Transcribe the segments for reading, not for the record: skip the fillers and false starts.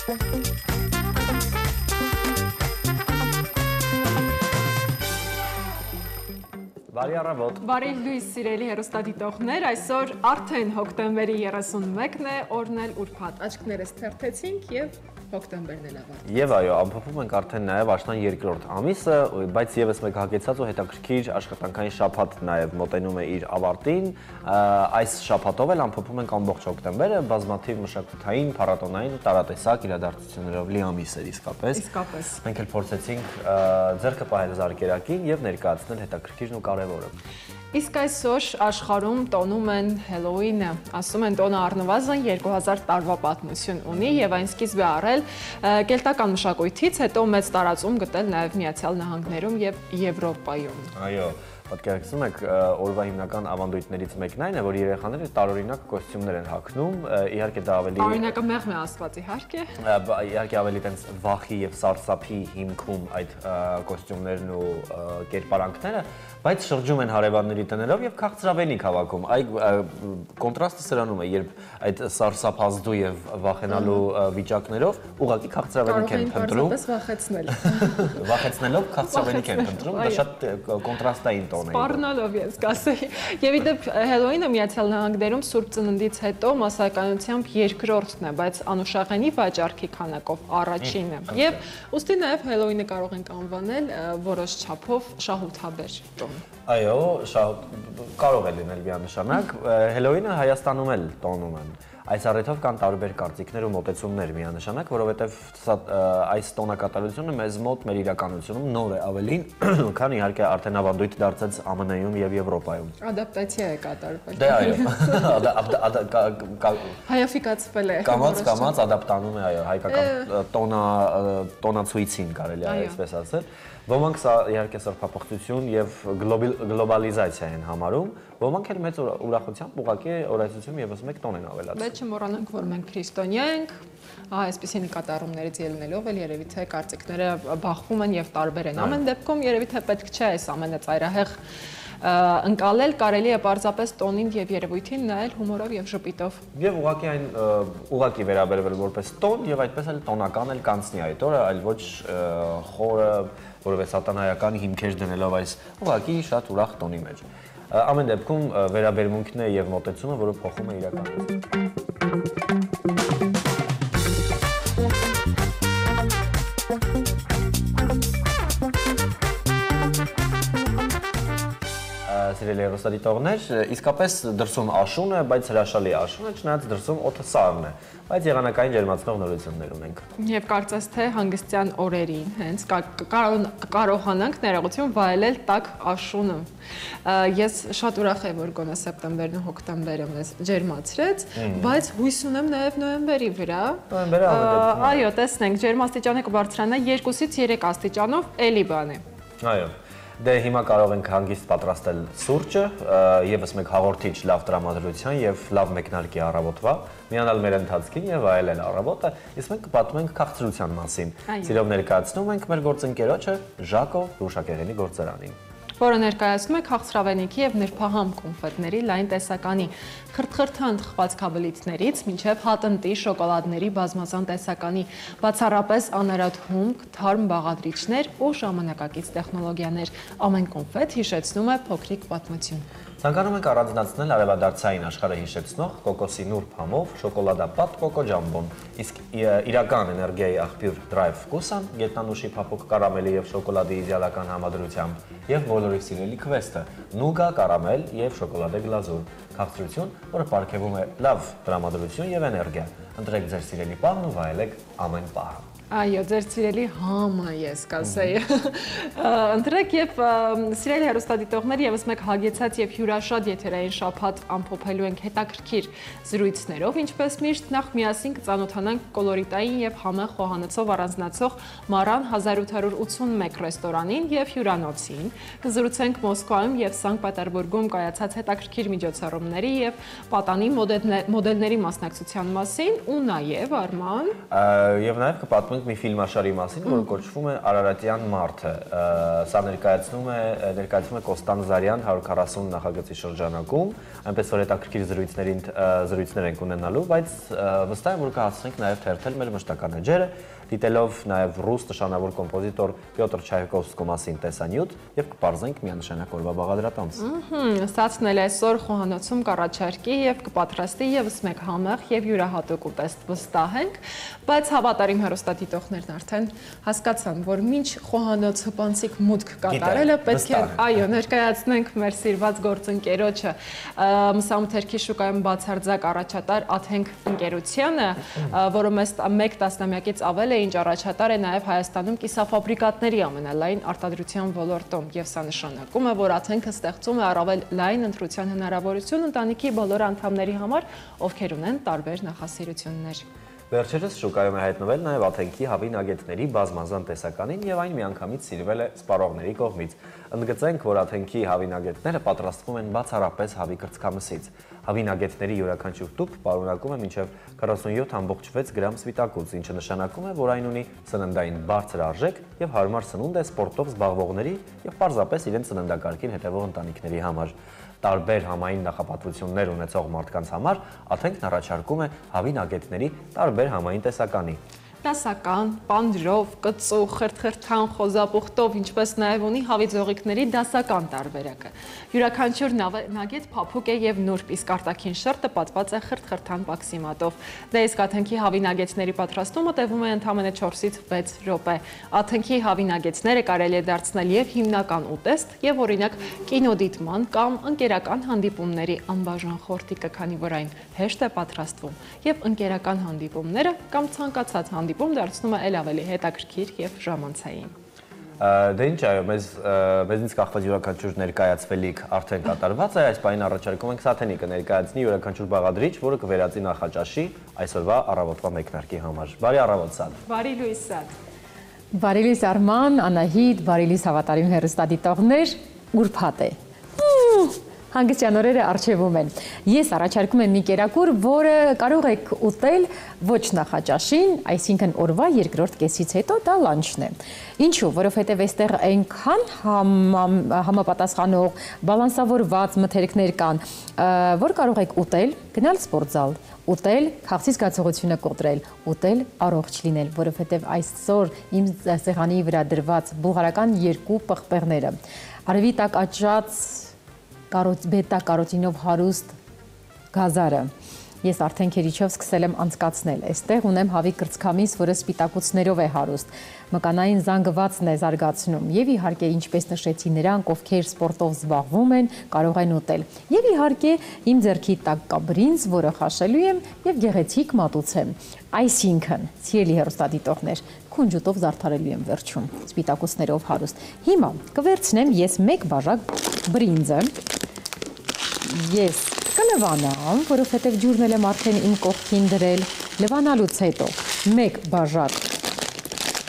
Բարի առավոտ։ Բարի լույս սիրելի հեռուստադիտողներ, այսօր արդեն հոկտեմբերի 31-ն է, օրն էլ ուրբաթ։ Աչքներս թերթեցինք եւ հոկտեմբերն էլ ավարտվեց։ Եվ այո, ամփոփում ենք արդեն նաև աշնան 2-րդ ամիսը, բայց եւս մեկ հագեցած ու հետաքրքիր աշխատանքային շաբաթ նաև մոտենում է իր ավարտին։ Այս շաբաթով էլ ամփոփում ենք ամբողջ հոկտեմբերը, բազմաթիվ մշակութային, փառատոնային ու տարատեսակ իրադարձություններով լի ամիս էր իսկապես։ Իսկապես։ Մենք էլ փորձեցինք ձեռքը պահել զարկերակին եւ ներկայացնել հետաքրքիրն ու կարևորը։ Իսկ այսօր աշխարհում տոնում են Հելլոուինը, ասում են տոնը առնվազն 2000 տարվա պատմություն ունի եւ այն սկիզբ է առել կելտական մշակույթից, հետո մեծ տարածում գտել նաեւ Միացյալ Նահանգներում եւ Եվրոպայում։ Այո, պատկերացնում եք օրվա հիմնական ավանդույթներից մեկն այն է, որ երեխաները տարօրինակ կոստյումներ են հագնում, իհարկե դա ավելի Տարօրինակը մեղմ է ասված իհարկե։ Իհարկե ավելի տենց վախի եւ սարսափի հիմքում այդ կոստյումներն ու կերպարանքները, բայց շրջում են հարևանների տներով եւ քաղցրավենիք հավաքում։ Այդ կոնտրաստը սրանում է, երբ այդ սարսափազդու եւ վախենալու վիճակներով ուղղակի քաղցրավենիք են փնտրում։ Վախեցնելով քաղցրավենիք են փնտրում, դա շատ կոնտրաստային տոն է։ Սպառնալով ես կասեի։ Եվ իդեպ Հելլոուինը Միացյալ Նահանգներում Սուրբ Ծննդից հետո մասսայականությամբ երկրորդն է, բայց անուշահենի վաճառքի քանակով առաջինը։ Եվ ուստի նաև Հելլոուինը կարող ենք անվանել որոշ չափով շահութաբեր տոն։ Այո, կարող է լինել միանշանակ։ Հելլոուինը Հայաստանում էլ տոնում են։ Այս առիթով կան տարբեր կարծիքներ ու մոտեցումներ միանշանակ, որովհետև այս տոնակատարությունը մեզ մոտ մեր իրականությունում նոր է ավելին, քան իհարկե արդեն ավանդույթ դարձած ԱՄՆ-ում եւ Եվրոպայում։ Ադապտացիա է կատարվել։ Դե այո։ Հայաֆիկացվել է։ Կամաց ադապտանում է, այո, հայկական տոնացույցին կարելի է այսպես ասել։ Ոմանք սա իհարկե սրբափոխություն եւ գլոբալիզացիա են համարում, ոմանք էլ մեծ ուրախությամբ ուղղակի օրացիություն եւս մեկ տոն են ավելացնում։ Բայց չմոռանանք, որ մենք քրիստոնյա ենք, այսպիսի նկատառումներից ելնելով էլ երևի թե կարծիքները բախվում են եւ տարբեր են։ Ամեն դեպքում երևի թե պետք չէ այս ամենը ծայրահեղ ընկալել, կարելի է պարզապես տոնին եւ երևույթին նայել հումորով եւ ժպիտով։ Եվ ուղղակի այն ուղղակի վերաբերվել որպես տոն եւ այդպես էլ տոնական էլ կանցնի այդ օրը, այլ ոչ խորը, որովհետեւ սատանայական հիմքեր դնելով այս ուղղակի շատ ուրախ տոնի մեջ։ Ամեն դեպքում վերաբերմունքն է եւ մոտեցումը, որը փոխում է իրականությունը։ Սիրելի հեռուստադիտողներ, իսկապես դրսում աշուն է, բայց հրաշալի աշուն է, չնայած դրսում օդը սառն է, բայց եղանակային ջերմացնող նորություններ ունենք։ Եվ կարծես թե հանգստյան օրերին հենց կարողանանք ներողություն վայելել տաք աշունը։ Ես շատ ուրախ եմ, որ գոնե սեպտեմբերն ու հոկտեմբերը մեզ ջերմացրեց, բայց հույս ունեմ նաև նոյեմբերի վրա։ Նոյեմբերը ավելի։ Այո, տեսնենք, ջերմաստիճանը կբարձրանա 2-ից 3 աստիճանով, էլի բան է։ Այո։ Դե հիմա կարող ենք հանգիստ պատրաստել սուրճը, եւս մեկ հաղորդիչ լավ տրամադրության եւ լավ մեկնարկի առավոտվա, միանալ մեր ընթացքին եւ այլել առավոտը, իսկ մենք կպատմում ենք քաղցրության մասին։ Սիրով ներկայացնում ենք մեր գործընկերոջը Ժակո Ռուշակեղենի գործարանին, որը ներկայացնում է քաղցրավենիքի եւ նրբահամ կոնֆետների լայն տեսականի, խրթխրթան թխված քաբլիթներից մինչեւ հատնտի շոկոլադների բազմազան տեսականի, բացառապես անարատ հումք, թարմ բաղադրիչներ ու ժամանակակից տեխնոլոգիաներ։ Ամեն կոնֆետ հիշեցնում է փոքրիկ պատմություն։ Ցանկանում ենք առանձնացնել արևադարձային աշխարհը հիշեցնող կոկոսի նուրբ համով շոկոլադապատ կոկո ջամբոն, իսկ իրական էներգիայի աղբյուր Drive Kusan գետնանուշի փափուկ կարամելի եւ շոկոլադի իդեալական համադրությամբ եւ բոլորի սիրելի քվեստը նուգա կարամել եւ շոկոլադե գլազուր, քաղցրություն, որը պարգևում է լավ տրամադրություն եւ էներգիա։ Ընտրեք ձեր սիրելի պահն ու վայելեք ամեն պահը։ Այո, ձեր սիրելի համը ես կասեի։ Ընտրեք եւ սիրելի հեռուստադիտողներ, եւս մեկ հագեցած եւ հյուրաշատ եթերային շաբաթ ամփոփելու ենք հետաքրքիր զրույցներով, ինչպես միշտ նախ միասին կծանոթանանք կոլորիտային եւ համեղ խոհանոցով առանձնացող Մարան 1881 ռեստորանին եւ հյուրանոցին, կզրուցենք Մոսկվայում եւ Սանկտ Պետերբուրգում կայացած հետաքրքիր միջոցառումների եւ պատանի մոդելների մասնակցության մասին ու նաեւ Արման եւ նաեւ կպատմենք պատմենք մի ֆիլմաշարի մասին, որը կոչվում է Արարատյան մարդը։ Սա ներկայացնում է Կոստան Զարյան 140 նախագծի շրջանակում, այնպես որ հետաքրքիր զրույցներ ենք ունենալու, բայց վստահ եմ, որ կհասցնենք նաև թերթել մեր մշտական էջերը, դիտելով նաև ռուս նշանավոր կոմպոզիտոր Պյոտր Չայկովսկու մասին տեսանյութ եւ կպարզենք միանշանակ օրվա բաղադրատոմս։ Ստացն էլ այսօր խոհանոցում կառաջարկի եւ կպատրաստի եւս մեկ համեղ եւ յուրահատուկ ուտեստ վստահ ենք, բայց հավատարիմ հեռուստադիտողներն արդեն հասկացան, որ մինչ խոհանոց հպանցիկ մուտք կատարելը պետք է ներկայացնենք մեր սիրված գործընկերոջը մսամթերքի շուկայում բացարձակ առաջատար Աթենք ընկերությունը, որը մեծ 1 տասնամյակից ավել ինչ առաջատար է նաև Հայաստանում կիսաֆաբրիկատների ամենալայն արտադրության ոլորտում եւ սա նշանակում է, որ Աթենքը ստեղծում է առավել լայն ընտրության հնարավորություն ընտանիքի բոլոր անդամների համար, ովքեր ունեն տարբեր նախասիրություններ։ Վերջերս շուկայում է հայտնվել նաև Աթենքի հավի նագետների բազմազան տեսականին եւ այն միանգամից սիրվել է սպառողների կողմից։ Ընդգծենք, որ Աթենքի հավի նագետները պատրաստվում են բացառապես հավի կրծքամսից։ Հավի նագետների յուրաքանչյուր տուփ պարունակում է մինչև 47.6 գրամ սպիտակուց, ինչը նշանակում է, որ այն ունի սննդային բարձր արժեք եւ հարմար սնունդ է սպորտով զբաղվողների եւ պարզապես իրենց սննդակարգին հետևող ընտանիքների համար։ Տարբեր համային նախապատրություններ ունեցող մարդկանց համար Աթենքն առաջարկում է հավի նագետների տարբեր համային տեսականի։ Դասական, պանդրով, կծու, խրթխրթան, խոզապուխտով, ինչպես նաև ունի հավի ձողիկների դասական տարբերակը։ Յուրաքանչյուր նագետ փափուկ է եւ նուրբ, իսկ արտաքին շերտը պատված է խրթխրթան պաքսիմատով։ Դե իսկ Աթենքի հավի նագետների պատրաստումը տևում է ընդամենը 4-ից 6 րոպե։ Աթենքի հավի նագետները կարելի է դարձնել եւ հիմնական ուտեստ, եւ օրինակ կինոդիտման կամ ընկերական հանդիպումների անբաժան խորտիկը, քանի որ այն հեշտ է պատրաստվում, եւ ընկերական հանդիպումները կամ ցանկացած հանդիպում դարձնում է ել ավելի հետաքրքիր եւ ժամանցային։ Դե ինչ այո, մեզնից կախված յուրաքանչյուր ներկայացվելիք արդեն կատարված է, այս պահին առաջարկում ենք Սաթենի կներկայացնի յուրաքանչյուր բաղադրիչ, որը կվերածի նախաճաշի այսօրվա առավոտվա մեկնարկի համար։ Բարի առավոտ Սաթ։ Բարի լույս Սաթ։ Բարի լույս Արման, Անահիտ, բարի լույս հավատարիմ հեռուստադիտողներ, ուրբաթ է։ Հանգստյան օրերը առջևում են։ Ես առաջարկում եմ մի կերակուր, որը կարող եք ուտել ոչ նախաճաշին, այսինքն օրվա երկրորդ կեսից հետո դա լանչն է։ Ինչու, որովհետև այստեղ այնքան համապատասխանող, բալանսավորված մթերքներ կան, որ կարող եք ուտել, գնալ սպորտզալ, ուտել, քաղցի զգացողությունը կոտրել, ուտել առողջ լինել, որովհետև այսօր իմ սեղանի վրա դրված բուլղարական 2 պղպեղները, արևի տակ աճած բետա կարոտինով հարուստ գազարը։ Ես արդեն քերիչով սկսել եմ անցկացնել։ Այստեղ ունեմ հավի կրծքամիս, որը սպիտակուցներով է հարուստ։ Մկանային զանգվածն է զարգացնում եւ իհարկե, ինչպես նշեցի, նրանք, ովքեր սպորտով զբաղվում են, կարող են ուտել։ Եվ իհարկե, իմ ձեռքի տակ կա բրինձ, որը խաշելու եմ եւ գեղեցիկ մատուցեմ։ Այսինքն, սիրելի հեռուստադիտողներ, քունջուտով զարդարելու եմ վերջում, սպիտակուցներով հարուստ։ Հիմա կվերցնեմ ես 1 բաժակ բրինձը։ Ես կլվանամ, որովհետև ջուրն էլ եմ արդեն իմ կողքին դրել, լվանալուց հետո 1 բաժակ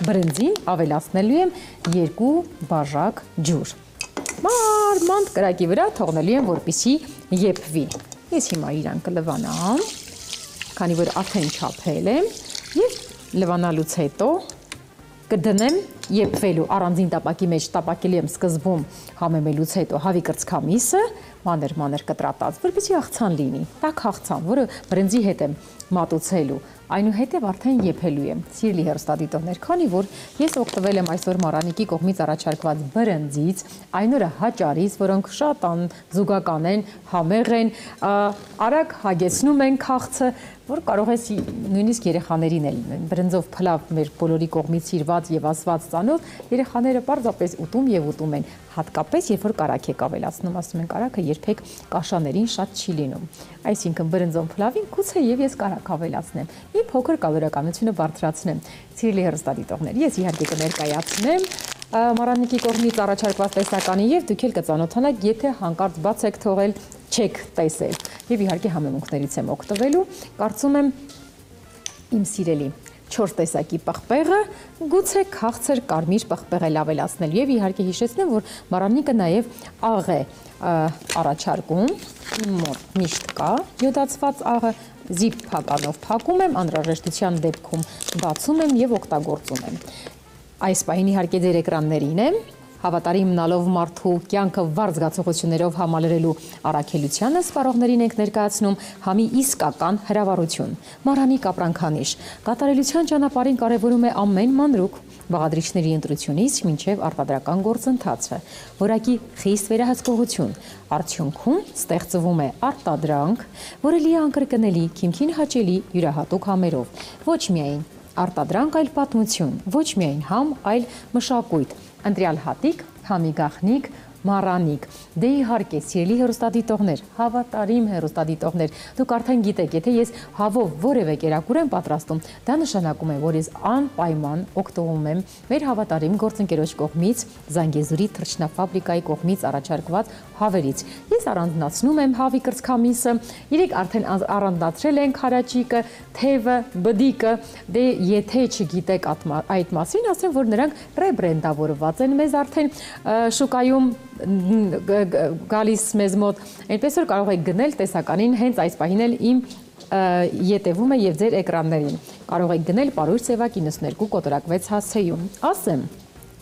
բրինձին ավելացնելու եմ 2 բաժակ ջուր։ Մանդ կրակի վրա թողնելու եմ, որպեսզի եփվի։ Ես հիմա իրան կլվանամ, քանի որ արդեն չափել եմ, եւ լվանալուց հետո կդնեմ եփվելու առանձին տապակի մեջ, տապակելի եմ սկզբում համեմելուց հետո հավի կրծքամիսը, մանր կտրատած, որպեսզի աղցան լինի, տաք աղցան, որը բրինձի հետ եմ մատուցելու, այնուհետև արդեն եփելու եմ։ Սիրելի հեռուստադիտողներ, քանի որ ես օգտվել եմ այսօր Մարանիկի կողմից առաջարկված բրինձից, այն օրը հաճարից, որոնք շատ զուգական են, համեղ են, արագ հագեցնում են քաղցը, որ կարող ես նույնիսկ երեխաներին էլ բրինձով փլավ մեր բոլորի կողմից սիրված եւ ասված ծանոթ, երեխաները պարզապես ուտում եւ ուտում են, հատկապես երբ որ կարագ եք ավելացնում, ասում են կարագը երբեք կաշաներին շատ չի լինում։ Այսինքն բրինձով փլավին գուցե եւ ես կարագ ավելացնեմ, մի փոքր կալորիականությունը բարձրացնեմ։ Սիրելի հեռուստադիտողներ, ես իհարկե կներկայացնեմ Մարանիկի կողմից առաջարկված տեսականի եւ դուք էլ կծանոթանաք, եթե հանկարծ բաց եք թողել, չեք տեսել։ Եվ իհարկե համեմունքներից եմ օգտվելու, կարծում եմ իմ սիրելի 4 տեսակի պղպեղը, գուցե քաղցր կարմիր պղպեղ էլ ավելացնել եւ իհարկե հիշեցնեմ, որ Մարանիկը նաեւ աղ է առաջարկում, միշտ կա յոդացված աղը, զիպ փականով փակում եմ, անհրաժեշտության դեպքում բացում եմ եւ օգտագործում եմ։ Այս պահին իհարկե ձեր էկրաններին եմ, հավատարիմ մնալով մարդու կյանքը վառ զգացողություններով համալրելու առաքելությանը սպառողներին ենք ներկայացնում համի իսկական հրավառություն։ Մարանի կապրանքանիշ կատարելության ճանապարհին կարևորում է ամեն մանրուք, բաղադրիչների ընտրությունից մինչև արտադրական գործընթացը, որակի խիստ վերահսկողություն, արդյունքում ստեղծվում է արտադրանք, որը լի անկրկնելի, քիմքին հաճելի յուրահատուկ համերով, ոչ միայն արտադրանք, այլ պատմություն, ոչ միայն համ, այլ մշակույթ, ընտրյալ հատիկ, համի գաղտնիք, Մարանիկ, դե իհարկե, սիրելի հեռուստադիտողներ, հավատարիմ հեռուստադիտողներ, դուք արդեն գիտեք, եթե ես հավով որևէ կերակուր եմ պատրաստում, դա նշանակում է, որ ես անպայման օգտվում եմ մեր հավատարիմ գործընկերոջ կողմից, Զանգեզուրի թռչնաֆաբրիկայի կողմից առաջարկված հավերից։ Ես առանձնացնում եմ հավի կրծքամիսը, իրենք արդեն առանձնացրել են քարաճիկը, թևը, բդիկը, դե եթե չգիտեք այդ մասին, ասեմ, որ նրանք ռեբրենդավորված են մեզ արդեն շուկայում գալիս մեզ մոտ, այնպես որ կարող եք գնել տեսականին հենց այս պահին էլ իմ ետևում է եւ ձեր էկրաններին։ Կարող եք գնել Պարույր Սևակ 92 կոտրակ 6 հասցեում։ Ասեմ,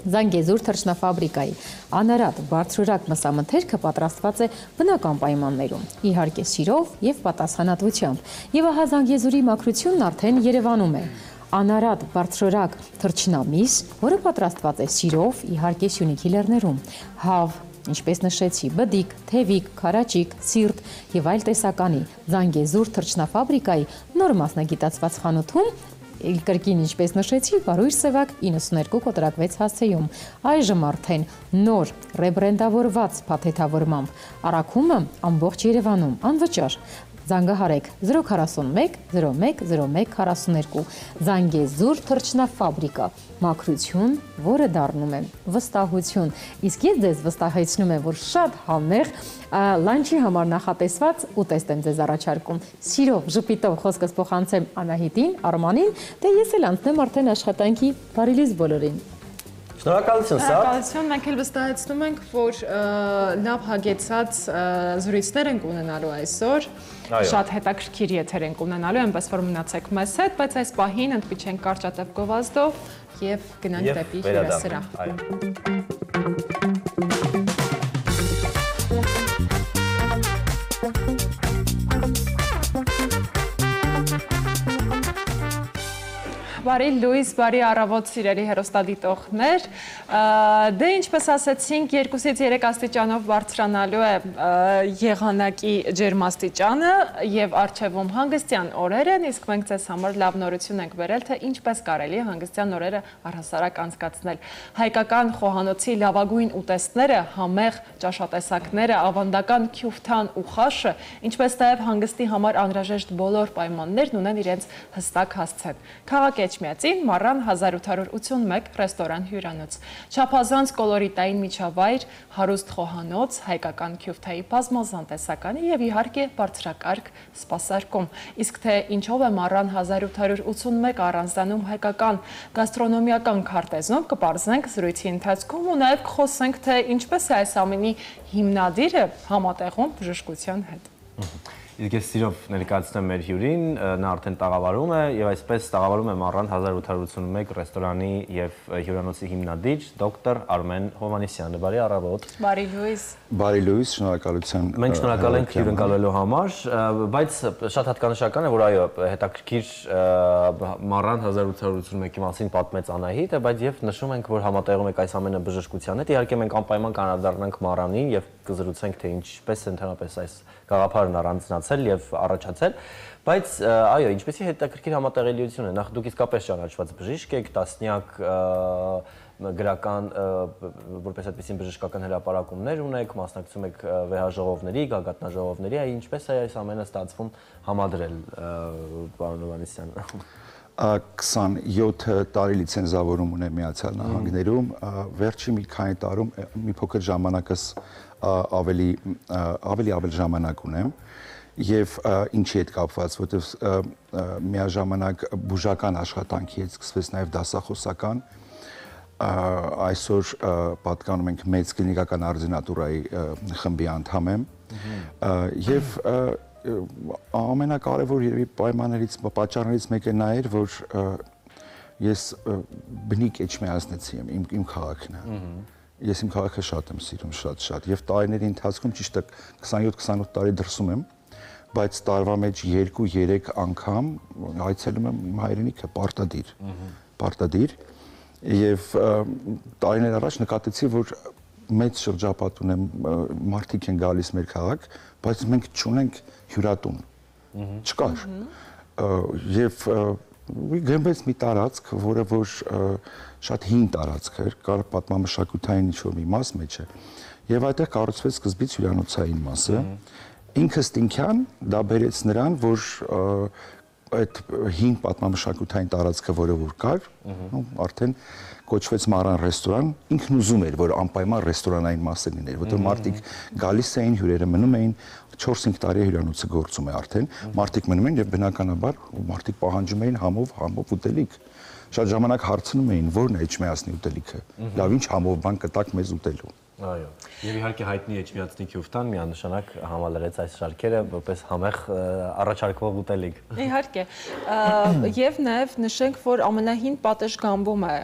Զանգեզուր թռչնաֆաբրիկայի անարատ բարձրորակ մսամթերքը պատրաստված է բնական պայմաններում, իհարկե սիրով եւ պատասխանատվությամբ։ Եվ ահա Զանգեզուրի մաքրությունն արդեն Երևանում է։ Անարատ բարձրորակ թռչնամիս, որը պատրաստված է սիրով, իհարկե Սյունիքի լեռներում, հավ, ինչպես նշեցի, բդիկ, թևիկ, քարաճիկ, սիրտ եւ այլ տեսականի Զանգեզուր թռչնաֆաբրիկայի նոր մասնագիտացված խանութում կրկին ինչպես նշեցի, Պարույր Սևակ 92 կոտրակ 6 հասցեում, այժմ արդեն նոր ռեբրենդավորված փաթեթավորմամբ առաքումը ամբողջ Երևանում անվճար Զանգահարեք 041 01 01 42 Զանգեզուր թռչնաֆաբրիկա մաքրություն, որը դառնում է վստահություն։ Իսկ ես ձեզ վստահեցնում եմ, որ շատ համեղ լանչի համար նախատեսված ուտեստ եմ ձեզ առաջարկում։ Սիրով, ժպիտով խոսքս փոխանցեմ Անահիտին, Արմանին, դե ես էլ անցնեմ արդեն աշխատանքի բարի լույս բոլորին։ Շնորհակալություն, Սար։ Շնորհակալություն, մենք էլ վստահեցնում ենք, որ լավ հագեցած զրույցներ ենք ունենալու այսօր, շատ հետաքրքիր եթեր ենք ունենալու, այնպես որ մնացեք մեզ հետ, բայց այս պահին ընդմիջենք կարճատև գովազդով եւ գնանք դեպի հյուրասրահ։ Բարի լույս, բարի առավոտ սիրելի հեռուստադիտողներ, դե ինչպես ասացինք 2-ից 3 աստիճանով բարձրանալու է եղանակի ջերմաստիճանը եւ առջևում հանգստյան օրեր են, իսկ մենք ձեզ համար լավ նորություն ենք բերել, թե ինչպես կարելի է հանգստյան օրերը առհասարակ անցկացնել։ Հայկական խոհանոցի լավագույն ուտեստները, համեղ ճաշատեսակները, ավանդական քյուֆթան ու խաշը, ինչպես նաեւ հանգստի համար անհրաժեշտ բոլոր պայմաններն ունեն իրենց հստակ հասցեն։ Քաղաք Էջմիածին Մարան 1881 ռեստորան հյուրանոց։ Չափազանց կոլորիտային միջավայր, հարուստ խոհանոց, հայկական քյուֆթայի բազմազան տեսականի եւ իհարկե բարձրակարգ սպասարկում։ Իսկ թե ինչով է Մարան 1881 առանձնանում հայկական գաստրոնոմիական քարտեզում, կպարզենք զրույցի ընթացքում ու նաեւ կխոսենք, թե ինչպես է այս ամենի հիմնադիրը համատեղում բժշկության հետ։ Իսկ ես սիրով ներկայացնում եմ մեր հյուրին, նա արդեն տաղավարում է եւ այսպես տաղավարում է Մարան 1881 ռեստորանի եւ հյուրանոցի հիմնադիր դոկտոր Արմեն Հովհաննիսյանը։ Բարի առավոտ։ Բարի լույս։ Բարի լույս, շնորհակալություն։ Մենք շնորհակալ ենք հյուրընկալելու համար, բայց շատ հատկանշական է, որ այո, հետաքրքիր Մարան 1881-ի մասին պատմեց Անահիտը, բայց եւ նշում ենք, որ համատեղում եք այս ամենը բժշկության հետ։ Իհարկե մենք անպայման կանադառնանք Մարանին եւ կզրուցենք, թե ինչպես է ընդհանրապես այս գաղափարն առանձնացել եւ առաջացել, բայց այո, ինչպեսի հետաքրքիր համատեղելիություն է։ Նախ դուք իսկապես ճանաչված բժիշկ եք, տասնյակ գրական, որպես այդպիսին բժշկական հրապարակումներ ունեք, մասնակցում եք վեհաժողովների, գագաթնաժողովների, այ ինչպես է այս ամենը ստացվում համադրել, պարոն Հովհաննիսյան։ 27 տարի լիցենզավորում ունեմ Միացյալ Նահանգներում, վերջի մի քանի տարում մի փոքր ժամանակս ավելի ժամանակ ունեմ եւ ինչի հետ կապված, որովհետեւ միաժամանակ բուժական աշխատանքի հետ սկսվեց նաեւ դասախոսական, այսօր պատկանում ենք մեծ կլինիկական արդյունատուրայի խմբի անդամ եմ եւ ամենակարևոր երևի պայմաններից, պատճառներից մեկը նա էր, որ ես բնիկ էջմիածնեցի եմ, իմ քաղաքն է։ Ես իմ քաղաքը շատ եմ սիրում, շատ եւ տարիների ընթացքում ճիշտ է 27-28 տարի դրսում եմ, բայց տարվա մեջ 2-3 անգամ այցելում եմ իմ հայրենիքը պարտադիր եւ տարիներ առաջ նկատեցի, որ մեծ շրջապատ ունեմ, մարդիկ են գալիս մեր քաղաք, բայց մենք չունենք հյուրատուն, չկար եւ գնվեց մի տարածք, որը որ շատ հին տարածք էր, կար պատմամշակութային ինչ-որ մի մաս մեջ է, եւ այդտեղ կառուցվեց սկզբից հյուրանոցային մասը։ Ինքստինքյան դա բերեց նրան, որ այդ հին պատմամշակութային տարածքը, որը որ կար, արդեն կոչվեց Մարան ռեստորան, ինքն ուզում էր, որ անպայման ռեստորանային մասը լիներ, որտեղ մարդիկ գալիս էին, հյուրերը մնում էին, 4-5 տարի հյուրանոցը գործում է արդեն, մարդիկ մնում էին եւ բնականաբար մարդիկ պահանջում էին համով ուտելիք։ Շատ ժամանակ հարցնում էին, ո՞րն է էջմիածնի ուտելիքը։ Լավ, ինչ համով բան կտակ մեզ ուտելու։ Այո։ Եվ իհարկե հայտնի էջմիածնի քյուֆտան միանշանակ համալրեց այս շարքերը որպես համեղ առաջարկվող ուտելիք։ Իհարկե, եւ նաեւ նշենք, որ ամենահին պատշգամբում է,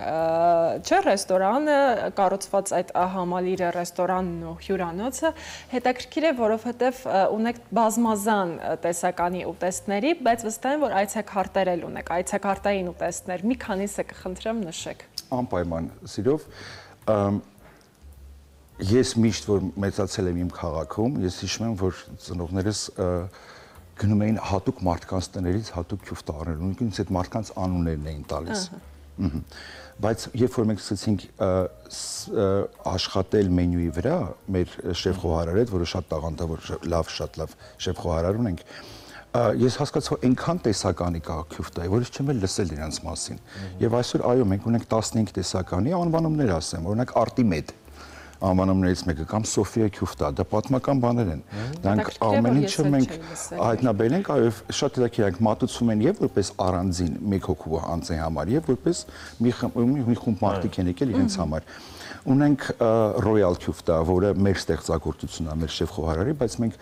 չէ, ռեստորանը, կառուցված այդ համալիրը, ռեստորանն ու հյուրանոցը, հետաքրքիր է, որովհետեւ ունեք բազմազան տեսականի ուտեստների, բայց վստահ եմ, որ այցեքարտեր էլ ունեք, այցեքարտային ուտեստներ, մի քանիսը կխնդրեմ նշեք։ Անպայման, սիրով Ես միշտ որ մեծացել եմ իմ քաղաքում, ես հիշում եմ, որ ծնողներս գնում էին հատուկ մարդկանց տներից հատուկ քյուֆտարներ, ունեցին այդ մարդկանց անուններն էին տալիս։ Բայց երբ որ մենք սկսեցինք աշխատել մենյուի վրա, մեր շեֆ խոհարարը, որը շատ տաղանդավոր, շատ լավ շեֆ խոհարար ունենք, ես հասկացա, որ այնքան տեսականի կա քյուֆտայի, որ ես չեմ էլ լսել իրենց մասին։ Եվ այսօր այո, մենք ունենք 15 տեսականի անվանումներ ասեմ, օրինակ Արտիմեդ անվանումներից մեկը կամ Սոֆիա քյուֆտա, դա պատմական բաներ են։ Դրանք ամեն ինչը մենք հայտնաբերել ենք, այո, շատ հետաքրքիր է, մատուցում են եւ որպես առանձին մեկ հոգու անձի համար, եւ որպես մի խումբ մարդիկ են եկել իրենց համար։ Ունենք Royal քյուֆտա, որը մեր ստեղծագործությունն է, մեր շեֆ խոհարարի, բայց մենք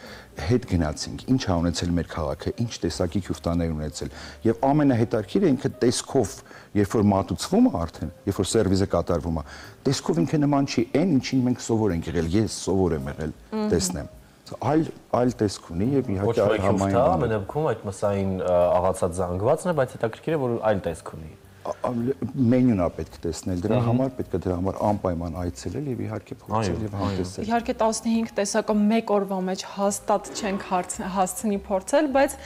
հետ գնացինք, ինչ ա ունեցել մեր քաղաքը, ինչ տեսակի քյուֆտաներ ունեցել, եւ ամենահետաքրքիրը ինքը տեսքով, երբ որ մատուցվում է արդեն, երբ որ սերվիզը կատարվում է, տեսքով ինքը նման չի այն, ինչին մենք սովոր ենք եղել, ես սովոր եմ եղել, տեսնեմ։ Այլ տեսք ունի եւ իհարկե համային ամենակում այդ մսային աղացած զանգվածն է, բայց հետաքրքիր է, որ այլ տեսք ունի։ Մենյուն է պետք տեսնել, դրա համար պետք է դրա համար անպայման այցելել եւ իհարկե փորձել եւ համտեսել։ Իհարկե 15 տեսակը մեկ օրվա մեջ հաստատ չենք հասցնի փորձել, բայց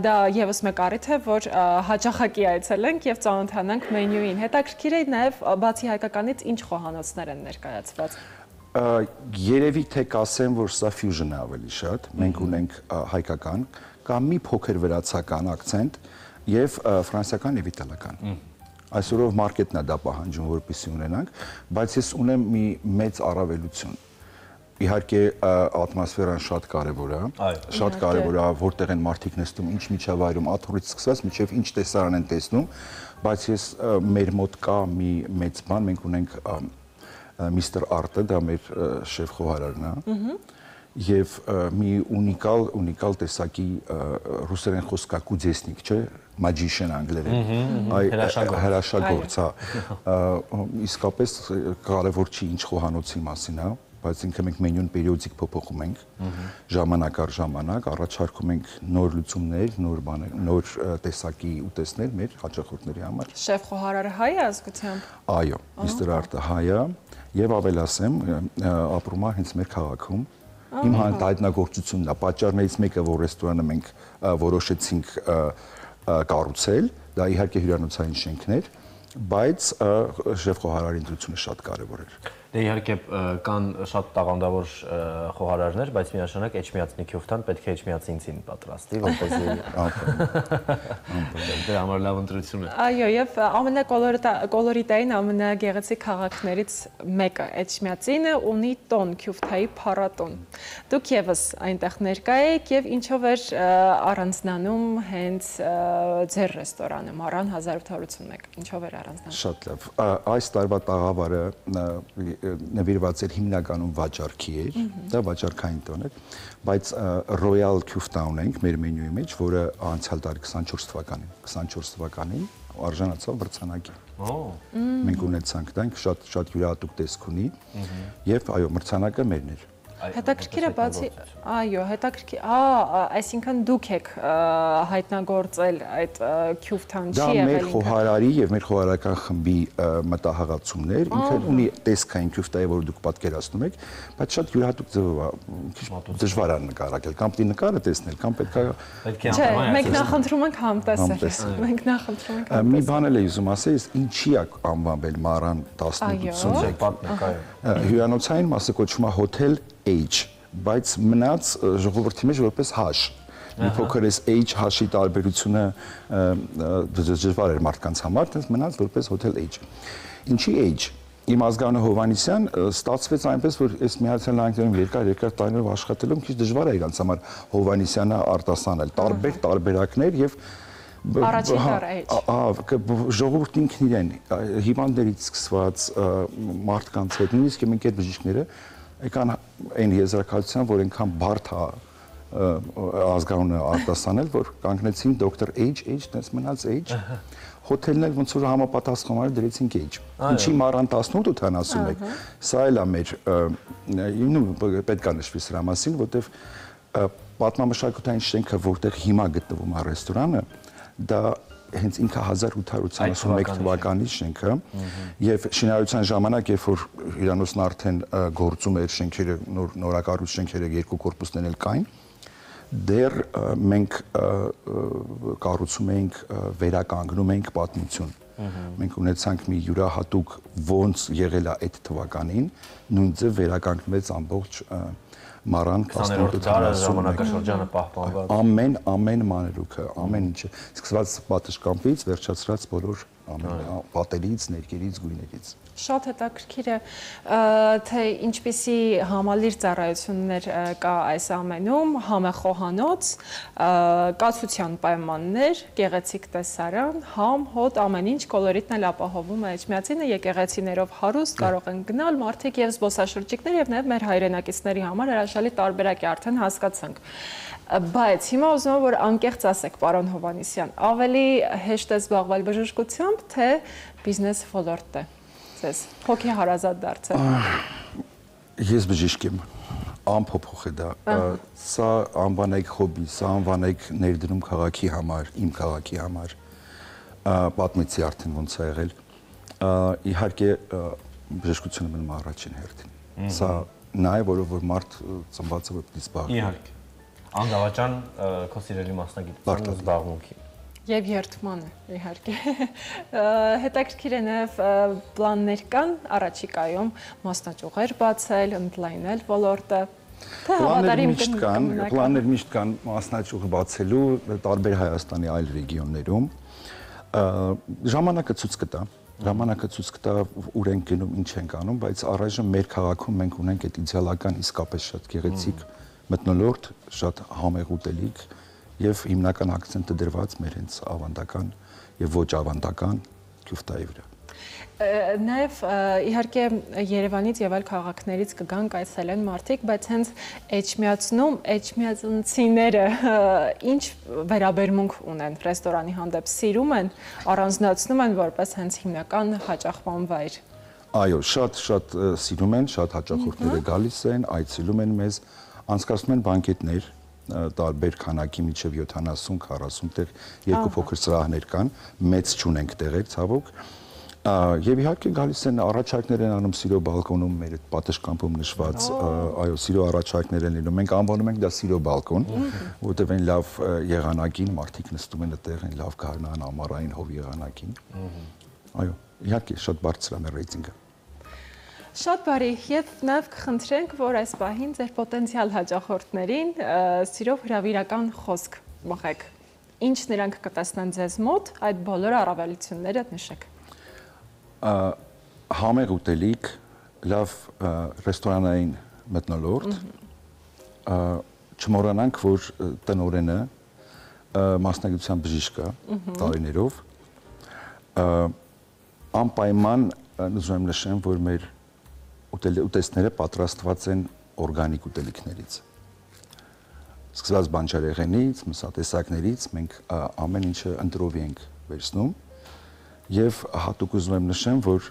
դա եւս մեկ առիթ է, որ հաճախակի այցելենք եւ ծանոթանանք մենյուին։ Հետաքրքիր է նաեւ բացի հայկականից ինչ խոհանոցներ են ներկայացված։ Երևի թե կասեմ, որ սա ֆյուժն է ավելի շատ, մենք ունենք հայկական կամ մի փոքր վրացական акցենտ եւ ֆրանսիական եւ իտալական։ Այսօրով մարքեթն է դա պահանջում, որպեսզի ունենանք, բայց ես ունեմ մի մեծ առավելություն։ Իհարկե ատմոսֆերան շատ կարևոր է, շատ կարևոր է, որտեղ են մարդիկ նստում, ինչ միջավայրում, աթոռից սկսած մինչև ինչ տեսարան են տեսնում, բայց ես մեր մոտ կա մի մեծ բան, մենք ունենք Mr. Arte, դա մեր շեֆ խոհարարն է, եւ մի ունիկալ տեսակի ռուսերեն խոսքակու ձեսնիկ, չէ, magician անգլերեն, հրաշագործ, իսկապես կարևոր չի ինչ խոհանոցի մասին, հա, բայց ինքը մենք մենյուն պերիոդիկ փոփոխում ենք, ժամանակ առ ժամանակ, առաջարկում ենք նոր լուծումներ, նոր բաներ, նոր տեսակի ուտեստներ մեր հաճախորդների համար։ Շեֆ խոհարարը հայ է ազգությամբ։ Այո, Mr. Arte հայ է եւ ավելասեմ, ապրում է հենց մեր քաղաքում։ Իմ հայտնագործությունն է, պատճառներից մեկը, որ ռեստորանը մենք որոշեցինք կառուցել, դա իհարկե հյուրանոցային շենքներ, բայց շեֆ խոհարարի ընտրությունը շատ կարևոր էր։ Դե իհարկե կան շատ տաղանդավոր խոհարարներ, բայց միաժամանակ էջմիածնի քյուֆտան պետք է էջմիածինցին պատրաստի, որպեսզի դրա համար լավ ընտրություն է։ Այո, եւ ամենակոլորիտային ամենագեղեցիկ քաղաքներից մեկը էջմիածինը ունի տոն, քյուֆթայի փառատոն։ Դուք եւս այնտեղ ներկա եք եւ ինչով էր առանձնանում հենց ձեր ռեստորանը Մարան 1881, ինչով էր առանձնանում։ Շատ լավ։ Այս տարվա տաղավարը նվիրված էր հիմնականում վաճառքի էր, դա վաճառքային տոն էր, բայց Royal Cufetown ենք մեր մենյուի մեջ, որը անցյալ տարի 24 թվականին արժանացավ մրցանակի։ Մենք ունեցանք դա, շատ յուրահատուկ տեսք ունի եւ այո, մրցանակը մերն էր։ Հետաքրքիր է բացի, այո, հետաքրքիր, այսինքն դուք եք հայտնագործել այդ Cufetown չի եղել ինքը։ Դա մեր խոհարարի եւ մեր խոհարարական խմբի մտահղացումներ, ինքը ունի տեսքային Cufetown-ը, որ դուք պատկերացնում եք, բայց շատ յուրահատուկ ձևով է, քիչ դժվար է նկարագրել, կամ պիտի նկարը տեսնել, կամ պետք է Չէ, մենք նախընտրում ենք համտեսել։ Մենք նախընտրում ենք մի բան էլ եմ ուզում ասել, ինչի է անվանվել Մարան 18 հյուրանոցային մասը կոչվում է Hotel H, բայց մնաց ժողովրդի մեջ որպես H։ Մի փոքր էս H H-ի տարբերությունը դժվար էր մարդկանց համար, դες մնաց որպես Hotel H։ Ինչի H։ Իմ ազգանունը Հովհաննիսյան ստացվեց այնպես, որ այս Միացյալ Նահանգներում երկար տարիներով աշխատելով քիչ դժվար է իրանց համար Հովհաննիսյանը արտասանել, տարբեր տարբերակներ եւ առաջին տառ ժողովուրդն ինքն իրեն հիվանդներից սկսված մարդկանց հետ նույնիսկ մենք այդ բժիշկները եկան այն եզրակացության, որ այնքան բարդ է ազգանունը արտասանել, որ կանգնեցին դոկտոր H, դες մնաց H, հոթելն էլ ոնց որ համապատասխանաբար դրեցինք H։ Ինչի Մարան 1881, սա էլ է մեր պետք է նշվի սրա մասին, որտեվ պատմամշակութային շենքը, որտեղ հիմա գտնվում է ռեստորանը, դա հենց ինքը 1881 թվականի շենքը եւ շինարարության ժամանակ, երբ որ հյուրանոցն արդեն գործում էր, շենքերը նորակառույց շենքերը երկու կորպուսներն էլ կային, դեռ մենք կառուցում էինք, վերականգնում էինք պատմություն։ Մենք ունեցանք մի յուրահատուկ ոնց եղել է այդ թվականին, նույն ձև վերականգնվեց ամբողջ Մարան 20-րդ դարը ժամանակաշրջանը պահպանված։ Ամեն մանրուքը, ամեն ինչը, սկսված պատշգամբից, վերջացրած բոլոր պատերից, ներկերից, գույներից։ Շատ հետաքրքիր է, թե ինչպիսի համալիր ծառայություններ կա այս ամենում, համախոհանոց, կացության պայմաններ, գեղեցիկ տեսարան, համ, հոտ, ամեն ինչ կոլորիտն էլ ապահովում է Էջմիածինը, եկեղեցիներով հարուստ, կարող են գնալ մարդիկ եւ զբոսաշրջիկներ եւ նաեւ մեր հայրենակիցների համար հրաշալի տարբերակ է արդեն հասկացանք։ Բայց հիմա ուզում եմ, որ անկեղծ ասեք, պարոն Հովհաննիսյան, ավելի հեշտ է զբաղվել բժշկությամբ, թե բիզնես ոլորտն է։ Ձեզ հոգի հարազատ դարձել։ Ես բժիշկ եմ, անփոփոխ է դա։ Սա անվանեք հոբի, սա անվանեք ներդրում քաղաքի համար, իմ քաղաքի համար։ Պատմեցի արդեն ոնց է եղել։ Իհարկե բժշկությունը մնում առաջին հերթին։ Սա նա է, որով որ մարդ ծնված է որ պիտի զբաղվի։ Իհարկե։ Անգավաճան քո սիրելի մասնագիտության զբաղմունքի։ Եվ երթմանը, իհարկե։ Հետաքրքիր է նաև պլաններ կան առաջիկայում մասնաճյուղեր բացել, ընդլայնել ոլորտը։ Պլաններ միշտ կան մասնաճյուղ բացելու տարբեր Հայաստանի այլ ռեգիոններում։ Ժամանակը ցույց կտա ուր ենք գնում, ինչ ենք անում, բայց առայժմ մեր քաղաքում մենք ունենք այդ իդեալական իսկապես շատ գեղեցիկ մթնոլորտ, շատ համեղ ուտելիք եւ հիմնական акցենտը դրված մեր հենց ավանդական եւ ոչ ավանդական Cufetown-ի վրա։ Նաեւ իհարկե Երևանից եւ այլ քաղաքներից կգան կայսելեն մարդիկ, բայց հենց Էջմիածնում էջմիածնցիները ինչ վերաբերմունք ունեն ռեստորանի հանդեպ, սիրում են, առանձնացնում են որպես հենց հիմնական հաճախման վայր։ Այո, շատ սիրում են, շատ հաճախորդները գալիս են, այցելում են մեզ, անցկացնում են բանկետներ, տարբեր քանակի միջև 70-40 տեղ, երկու փոքր սրահներ կան, մեծ չունենք տեղեր, ցավոք։ Եվ իհարկե գալիս են առաջարկներ են անում սիրո բալկոնում, մեր այդ պատշգամբում նշված, այո, սիրո առաջարկներ են լինում։ Մենք անվանում ենք դա սիրո բալկոն, որտեղ այն լավ եղանակին մարդիկ նստում են այդտեղ, այն լավ գարնան ամառային հով եղանակին։ Այո, իհարկե շատ բարձր է մեր ռեյտինգը։ Շատ բարի, եւ նաեւ կխնդրենք, որ այս պահին ձեր պոտենցիալ հաճախորդներին սիրով հրավիրական խոսք մղեք։ Ինչ նրանք կտեսնեն ձեզ մոտ, այդ բոլոր առավելությունները նշեք։ Համեղ ուտելիք, լավ ռեստորանային մթնոլորտ, չմոռանանք, որ տնօրենը մասնագիտության բժիշկ է տարիներով, անպայման ուզում եմ նշեմ, որ մեր ուտեստները պատրաստված են օրգանիկ ուտելիքներից։ Սկսված բանջարեղենից, մսատեսակներից մենք ամեն ինչը ընտրովի ենք վերցնում եւ հատուկ ուզում եմ նշեմ, որ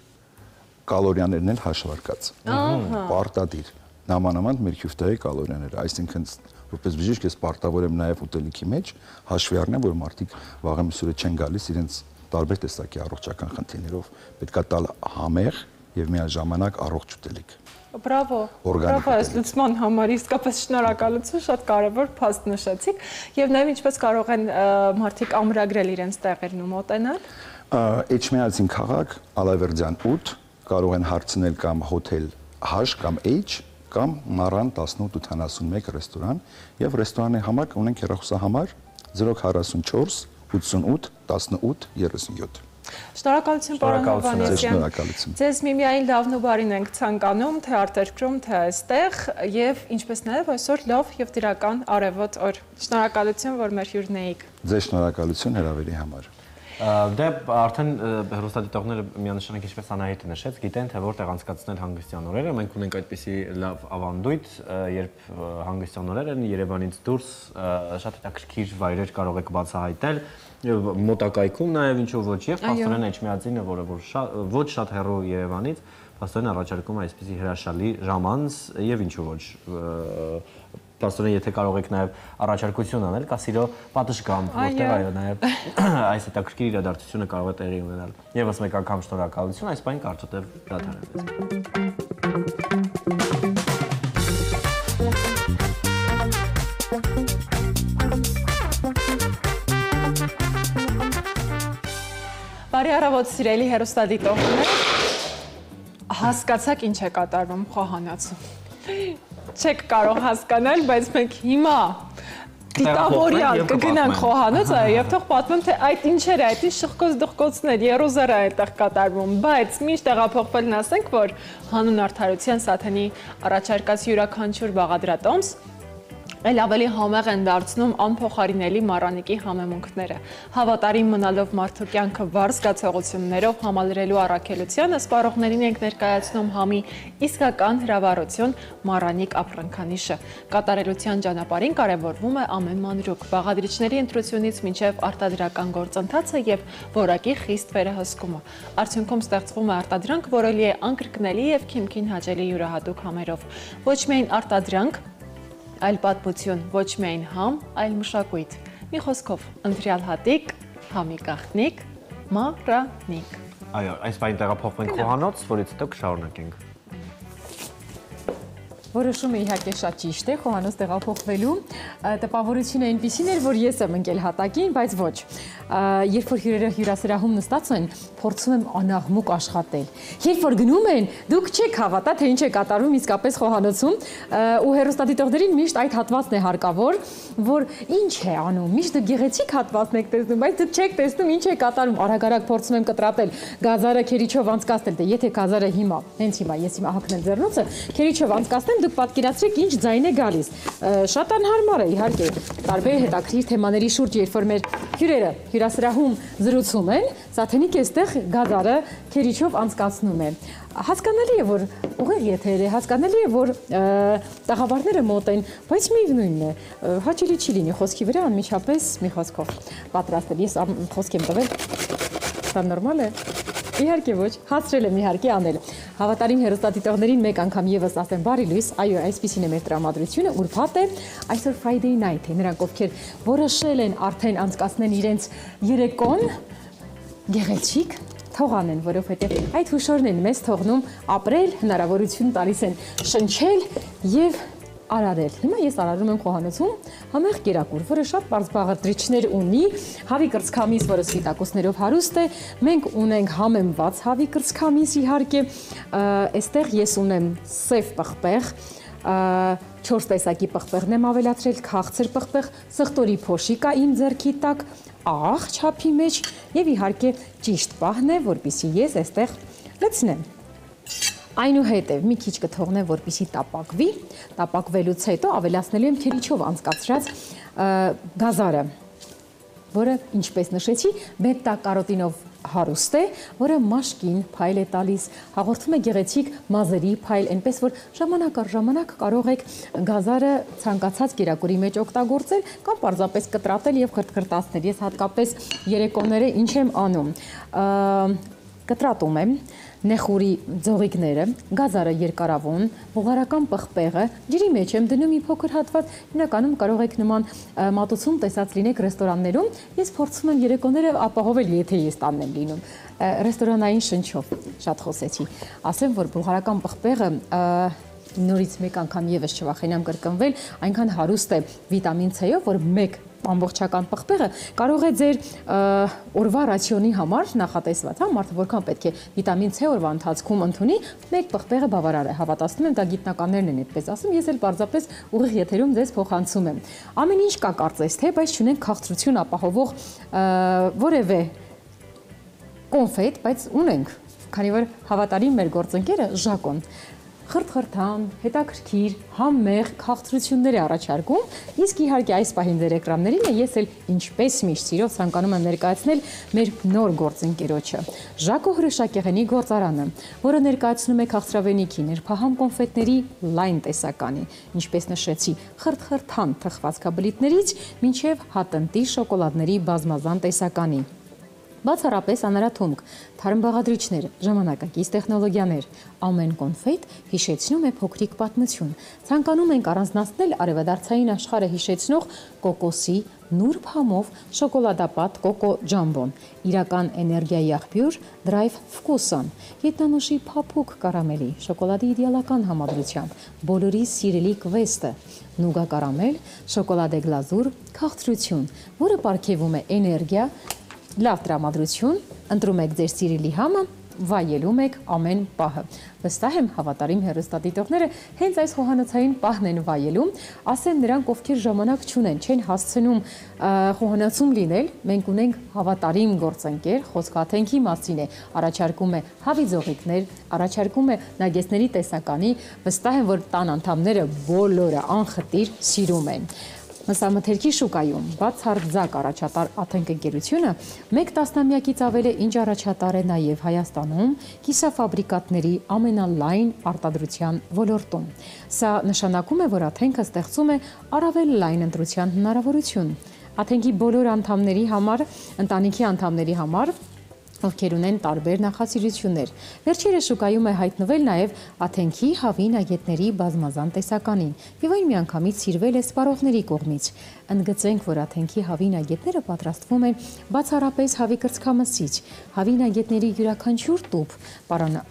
կալորիաներն էլ հաշվարկած։ Պարտադիր նամանավանդ մեր քյուֆտայի կալորիաները, այսինքն որպես բժիշկ ես պարտավոր եմ նաեւ ուտելիքի մեջ հաշվի առնեմ, որ մարդիկ վաղը միսուրը չեն գալիս իրենց տարբեր տեսակի առողջական խնդիրներով, պետքա տալ համեղ եւ միաժամանակ առողջ ուտելիք։ Բրավո, բրավո, այս լուծման համար իսկապես շնորհակալություն, շատ կարևոր փաստ նշեցիք եւ նաեւ ինչպես կարող են մարդիկ ամրագրել իրենց տեղերն ու մոտենալ։ Էջմիածին քաղաք, Ալավերդյան 8, կարող են հարցնել կամ հոթել H կամ H կամ Մարան 1881 ռեստորան եւ ռեստորանի համար ունենք հեռախոսահամար 044 88 18 37։ Շնորհակալություն պարոն Հովհաննիսյան։ Շնորհակալություն։ Ձեզ միմիայն լավն ու բարին ենք ցանկանում, թե արտերկրում, թե այստեղ եւ ինչպես նաեւ այսօր լավ եւ դրական արևոտ օր։ Շնորհակալություն, որ մեր հյուրն էիք։ Ձեզ շնորհակալություն հրավերի համար։ Դե արդեն հեռուստադիտողները միանշանակ ինչպես Անահիտը նշեց, գիտեն թե որտեղ անցկացնել հանգստյան օրերը։ Մենք ունենք այդպիսի լավ ավանդույթ, երբ հանգստյան օրեր են Երևանից դուրս շատ հետաքրքիր վայրեր կարող եք բացահայտել եւ մոտակայքում նաեւ ինչու ոչ եւ փաստորեն Էջմիածինը, որը ոչ շատ հեռու Երևանից, փաստորեն առաջարկում է այսպիսի հրաշալի ժամանց եւ ինչու ոչ Պաստորեն, եթե կարող եք նաև առաջարկություն անել, կա սիրո պատշգամբ, որտեղ այո, նաև այս հետաքրքիր իրադարձությունը կարող է տեղի ունենալ։ Եվս մեկ անգամ շնորհակալություն, այս բանը կարծոտև դադարել։ Բարի առավոտ սիրելի հեռուստադիտողներ, հասկացաք ինչ է կատարվում Խոհանոցում։ Չեք կարող հասկանալ, բայց մենք հիմա դիտավորյալ կգնանք Խոհանոց եւ թող պատմեմ, թե այդ ինչեր է, այդ ինչ շղկոց-դղկոցներ, երոզեր է այդտեղ կատարվում, բայց միշտ տեղափոխվելն ասենք, որ հանուն արդարության Սաթենի առաջարկած յուրաքանչյուր բաղադրատոմս Էլ ավելի համեղ են դարձնում անփոխարինելի Մարանիկի համեմունքները։ Հավատարիմ մնալով մարդու կյանքը վառ զգացողություններով համալրելու առաքելությանը սպառողներին ենք ներկայացնում համի իսկական հրավառություն Մարանիկ ապրանքանիշը։ Կատարելության ճանապարհին կարևորվում է ամեն մանրուք, բաղադրիչների ընտրությունից մինչև արտադրական գործընթացը եւ որակի խիստ վերահսկումը։ Արդյունքում ստեղծվում է արտադրանք, որը լի է անկրկնելի եւ քիմքին հաճելի յուրահատուկ համերով։ Ոչ միայն արտադրանք, այլ պատմություն, ոչ միայն համ, այլ մշակույթ։ Մի խոսքով, ընտրյալ հատիկ, համի գաղտնիք, Մարանիկ։ Այո, այս բանի տեղափոխվենք Խոհանոց, որից հետո կշարունակենք։ Որոշումը իհարկե շատ ճիշտ է, Խոհանոց տեղափոխվելու տպավորությունը այնպիսին էր, որ ես եմ ընկել հատակին, բայց ոչ։ Երբ որ հյուրերը հյուրասրահում նստած են, փորձում եմ անաղմուկ աշխատել։ Երբ որ գնում են, դուք չեք հավատա, թե ինչ է կատարվում իսկապես Խոհանոցում, ու հեռուստադիտողներին միշտ այդ հատվածն է հարկավոր, որ ինչ է անում, միշտ դուք գեղեցիկ հատվածն եք տեսնում, բայց դուք չեք տեսնում ինչ է կատարում, արագ-արագ փորձում եմ կտրատել, գազարը քերիչով անցկացնել, դե եթե գազարը հիմա, հենց հիմա ես հիմա հագնել ձեռնոցը, քերիչով անցկացնեմ, դուք պատկերացրեք ինչ ձայն է գալիս։ Շատ անհարմար է իհարկե, տարբեր հետաքրքիր թեմաների շուրջ, երբ որ մեր հյուրերը հյուրասրահում զրուցում են, Սաթենիկ էստեղ գազարը քերիչով անցկացնում է։ Հասկանալի է, որ ուղիղ եթեր է, հասկանալի է, որ տաղավարները մոտ են, բայց միևնույնն է, հաճելի չի լինի խոսքի վրա անմիջապես մի խոսքով պատրաստել։ Ես խոսք եմ տվել, սա նորմալ է։ Իհարկե ոչ, հասցրել եմ իհարկե անել։ Հավատարիմ հեռուստադիտողներին մեկ անգամ եւս ասեմ բարի լույս, այո, այսպեսին է մեր տրամադրությունը, ուրբաթ է, այսօր Friday night է, նրանք ովքեր որոշել են արդեն անցկացնել իրենց երեկոն, գեղեցիկ թող անեն, որովհետեւ այդ հուշորն են մեզ թողնում ապրել, հնարավորություն տալիս են շնչել եւ արարել։ Հիմա ես արարում եմ Խոհանոցում համեղ կերակուր, որը շատ բարձ բաղադրիչներ ունի, հավի կրծքամիս, որը սպիտակուցներով հարուստ է, մենք ունենք համեմված հավի կրծքամիս իհարկե, այստեղ ես ունեմ սև պղպեղ, 4 տեսակի պղպեղն եմ ավելացրել, քաղցր պղպեղ, սխտորի փոշի կա իմ ձեռքի տակ, աղ չափի մեջ եւ իհարկե ճիշտ պահն է, որպեսզի ես այստեղ լցնեմ։ Այնուհետև մի քիչ կթողնեմ, որպեսզի տապակվի, տապակվելուց հետո ավելացնելու եմ քերիչով անցկացրած գազարը, որը, ինչպես նշեցի, բետա կարոտինով հարուստ է, որը մաշկին փայլ է տալիս, հաղորդում է գեղեցիկ մազերի փայլ, այնպես որ ժամանակ առ ժամանակ կարող եք գազարը ցանկացած կերակուրի մեջ օգտագործել կամ պարզապես կտրատել եւ խրթխրտացնել։ Ես հատկապես երեկոները ինչ եմ անում, կտրատում եմ նեխուրի ձողիկները, գազարը երկարավուն, բուլղարական պղպեղը, ջրի մեջ եմ դնում մի փոքր հատված, հիմնականում կարող եք նման մատուցում տեսած լինեք ռեստորաններում, ես փորձում եմ երեկոները ապահովել, եթե ես տանն եմ լինում, ռեստորանային շնչով, շատ խոսեցի, ասեմ, որ բուլղարական պղպեղը նորից մեկ անգամ եւս չվախենամ կրկնվել, այնքան հարուստ է վիտամին C-ով, որ մեկ ամբողջական պղպեղը կարող է ձեր օրվա ռացիոնի համար նախատեսված, հա, մարդը որքան պետք է վիտամին C օրվա ընթացքում ընդունի, մեկ պղպեղը բավարար է, հավատացնում եմ, դա գիտնականներն են այդպես ասում, ես էլ պարզապես ուղիղ եթերում ձեզ փոխանցում եմ։ Ամեն ինչ կա կարծես թե, բայց չունենք քաղցրություն ապահովող որևէ կոնֆետ, բայց ունենք, քանի որ հավատարիմ մեր գործընկերը Ժակոն խրթխրթան, հետաքրքիր, համեղ քաղցրություններ է առաջարկում, իսկ իհարկե այս պահին ձեր էկրաններին է, ես էլ ինչպես միշտ սիրով ցանկանում եմ ներկայացնել մեր նոր գործընկերոջը։ Ժակո հրաշագեղենի գործարանը, որը ներկայացնում է քաղցրավենիքի, նրբահամ կոնֆետների լայն տեսականի, ինչպես նշեցի, խրթխրթան թխվածքաբլիթներից մինչև հատնտի շոկոլադների բազմազան տեսականի։ Բացառապես անարաթունք, թարմ բաղադրիչներ, ժամանակակից տեխնոլոգիաներ, ամեն կոնֆետ հիշեցնում է փոքրիկ պատմություն։ Ցանկանում ենք առանձնացնել արևադարձային աշխարհը հիշեցնող կոկոսի նուրբ համով շոկոլադապատ կոկո ջամբոն, իրական էներգիայի աղբյուր Drive Vkusan, ետնանուշի փափուկ կարամելի, շոկոլադի իդեալական համադրությամբ, բոլորի սիրելի կվեստը, նուգա կարամել, շոկոլադե գլազուր, քաղցրություն, որը պարգևում է էներգիա, լավ տրամադրություն, ընտրում եք ձեր սիրելի համը, վայելում եք ամեն պահը։ Վստահ եմ հավատարիմ հեռուստադիտողները հենց այս խոհանոցային պահն են վայելում, ասեն նրանք, ովքեր ժամանակ չունեն, չեն հասցնում խոհանոցում լինել, մենք ունենք հավատարիմ գործընկեր, խոսքը Աթենքի մասին է, առաջարկում է հավի ձողիկներ, առաջարկում է նագեստների տեսականի, վստահ եմ, որ տան անդամները բոլորը անխտիր սիրում են։ Մսամթերքի շուկայում բացարձակ առաջատար Աթենք ընկերությունը մեկ տասնամյակից ավել է ինչ առաջատար է նաև Հայաստանում կիսաֆաբրիկատների ամենալայն արտադրության ոլորտում։ Սա նշանակում է, որ Աթենքը ստեղծում է առավել լայն ընտրության հնարավորություն։ Աթենքի բոլոր անդամների համար, ընտանիքի անդամների համար, ովքեր ունեն տարբեր նախասիրություններ։ Վերջերս շուկայում է հայտնվել նաև Աթենքի հավի նագետների բազմազան տեսականին եւ այն միանգամից սիրվել է սպառողների կողմից։ Ընդգծենք, որ Աթենքի հավի նագետները պատրաստվում են բացառապես հավի կրծքամսից։ Հավի նագետների յուրաքանչյուր տուփ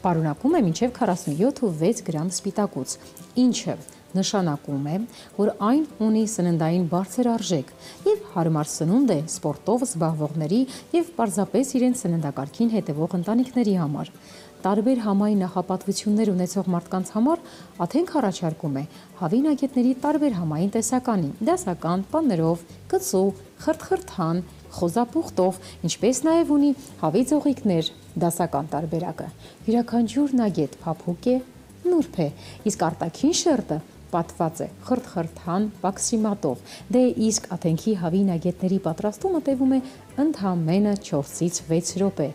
պարունակում է մինչև 47.6 գրամ սպիտակուց, ինչը նշանակում է, որ այն ունի սննդային բարձր արժեք եւ հարմար սնունդ է սպորտով զբաղվողների եւ պարզապես իրենց սննդակարգին հետևող ընտանիքների համար։ Տարբեր համային նախապատվություններ ունեցող մարդկանց համար Աթենք առաջարկում է հավի նագետների տարբեր համային տեսականի՝ դասական, պանրով, կծու, խրթխրթան, խոզապուխտով, ինչպես նաև ունի հավի ձողիկներ, դասական տարբերակը։ Յուրաքանչյուր նագետ փափուկ է, նուրբ է, իսկ արտաքին շերտը պատված է խրթխրթան վաքսիմատով։ Դե իսկ Աթենքի հավի նագետների պատրաստումը տևում է ընդամենը 4-ից 6 րոպե։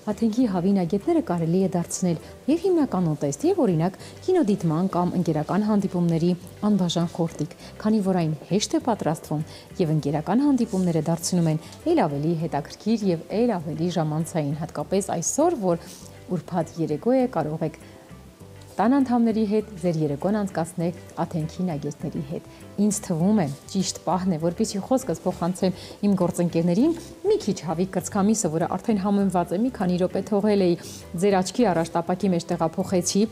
Աթենքի հավի նագետները կարելի է դարձնել եւ հիմնական ուտեստ եւ օրինակ կինոդիտման կամ ընկերական հանդիպումների անբաժան խորտիկ, քանի որ այն հեշտ է պատրաստվում եւ ընկերական հանդիպումները դարձնում են ել ավելի հետաքրքիր եւ ել ավելի ժամանցային, հատկապես այսօր, որ ուրբաթ երեկո է, կարող եք տան անդամների հետ ձեր երեկոն անցկացնեք Աթենքի նագեստների հետ։ Ինձ թվում է ճիշտ պահն է, որպեսզի խոսքս փոխանցեմ իմ գործընկերներին, մի քիչ հավի կրծքամիսը, որը արդեն համեմված է, մի քանի րոպե թողել էի ձեր աչքի առաջ տապակի մեջ տեղափոխեցի,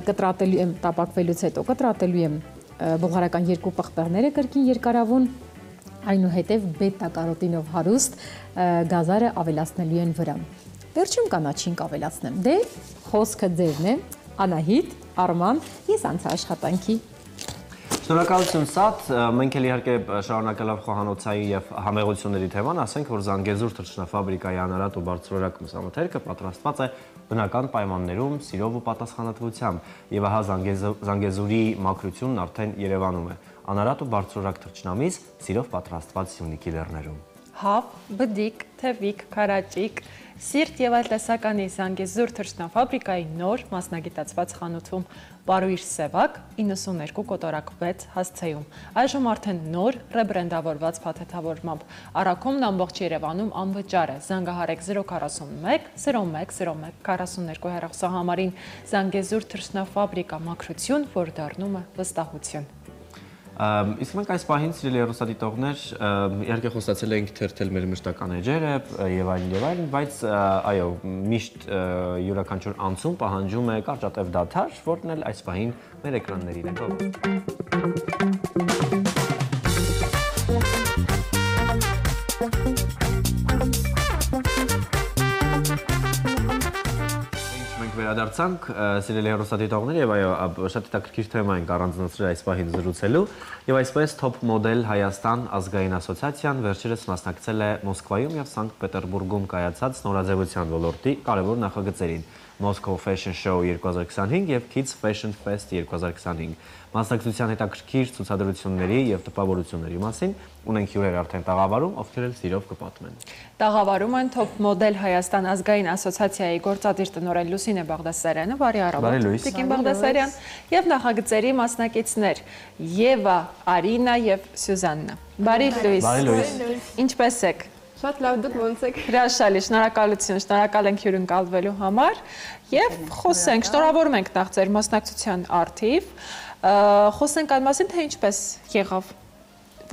կտրատելու եմ տապակվելուց հետո, կտրատելու եմ բուլղարական երկու պղպեղները կրկին երկարավուն, այնուհետև բետա կարոտինով հարուստ գազարը ավելացնելու են վրա։ Վերջում կանաչին կավելացնեմ։ Դե խոսքը ձերն է, Անահիտ, Արման, ես անցա աշխատանքի։ Շնորհակալություն Սաթ, մենք էլ իհարկե շարունակելով խոհանոցայի եւ համեղությունների թեման, ասենք, որ Զանգեզուր թռչնաֆաբրիկայի անարատ ու բարձրորակ մսամթերքը պատրաստված է բնական պայմաններում, սիրով ու պատասխանատվությամբ, եւ ահա Զանգեզուրի մաքրությունն արդեն Երևանում է։ Անարատ ու բարձրորակ թռչնամիս սիրով պատրաստված Սյունիքի լեռներում։ հավ, բդիկ, թևիկ, քարաճիկ, սիրտ եւ այլ տեսականի Զանգեզուր թռչնաֆաբրիկայի նոր մասնագիտացված խանութում Պարույր Սևակ 92 կոտորակ 6 հասցեում։ Այժմ արդեն նոր ռեբրենդավորված փաթեթավորմամբ առաքումն ամբողջ Երևանում անվճար է։ Զանգահարեք 041 01 01 42 հեռախոսահամարին Զանգեզուր թռչնաֆաբրիկա մաքրություն, որ դառնում է վստահություն։ Իսկ մենք այս պահին սիրելի հեռուստադիտողներ, իհարկե խոսացել ենք թերթել մեր մշտական էջերը եւ այլն, բայց այո, միշտ յուրաքանչյուր անցում պահանջում է կարճատև դադար, որն էլ այս պահին մեր էկրաններին է գովում։ Վերադարձանք սիրելի հեռուստադիտողներ եւ այո, շատ հետաքրքիր թեմա ենք առանձնացրել այս պահին զրուցելու եւ այսպես Top Model Հայաստան ազգային ասոցիացիան վերջերս մասնակցել է Մոսկվայում եւ Սանկտ Պետերբուրգում կայացած նորաձևության ոլորտի կարևոր նախագծերին Moscow Fashion Show 2025 եւ Kids Fashion Fest 2025 մասնակցության հետաքրքիր ցուցադրությունների եւ տպավորությունների մասին ունենք հյուրեր արդեն տաղավարում, ովքեր էլ սիրով կպատմեն։ Տաղավարում են Top Model Հայաստան ազգային ասոցիացիայի գործադիր տնօրեն Լուսինե Բաղդասարյանը, բարի առավոտ, Տիկին Բաղդասարյան, եւ նախագծերի մասնակիցներ Եվա, Արինա եւ Սյուզաննա։ Բարի լույս։ Ինչպե՞ս եք։ Շատ լավ, դուք ոնց եք։ Հրաշալի, շնորհակալություն, շնորհակալ ենք հյուրընկալվելու համար եւ խոսենք, շնորհավորում ենք նախ ձեր մասնակցության արդիվ։ Խոսենք այն մասին, թե ինչպես եղավ,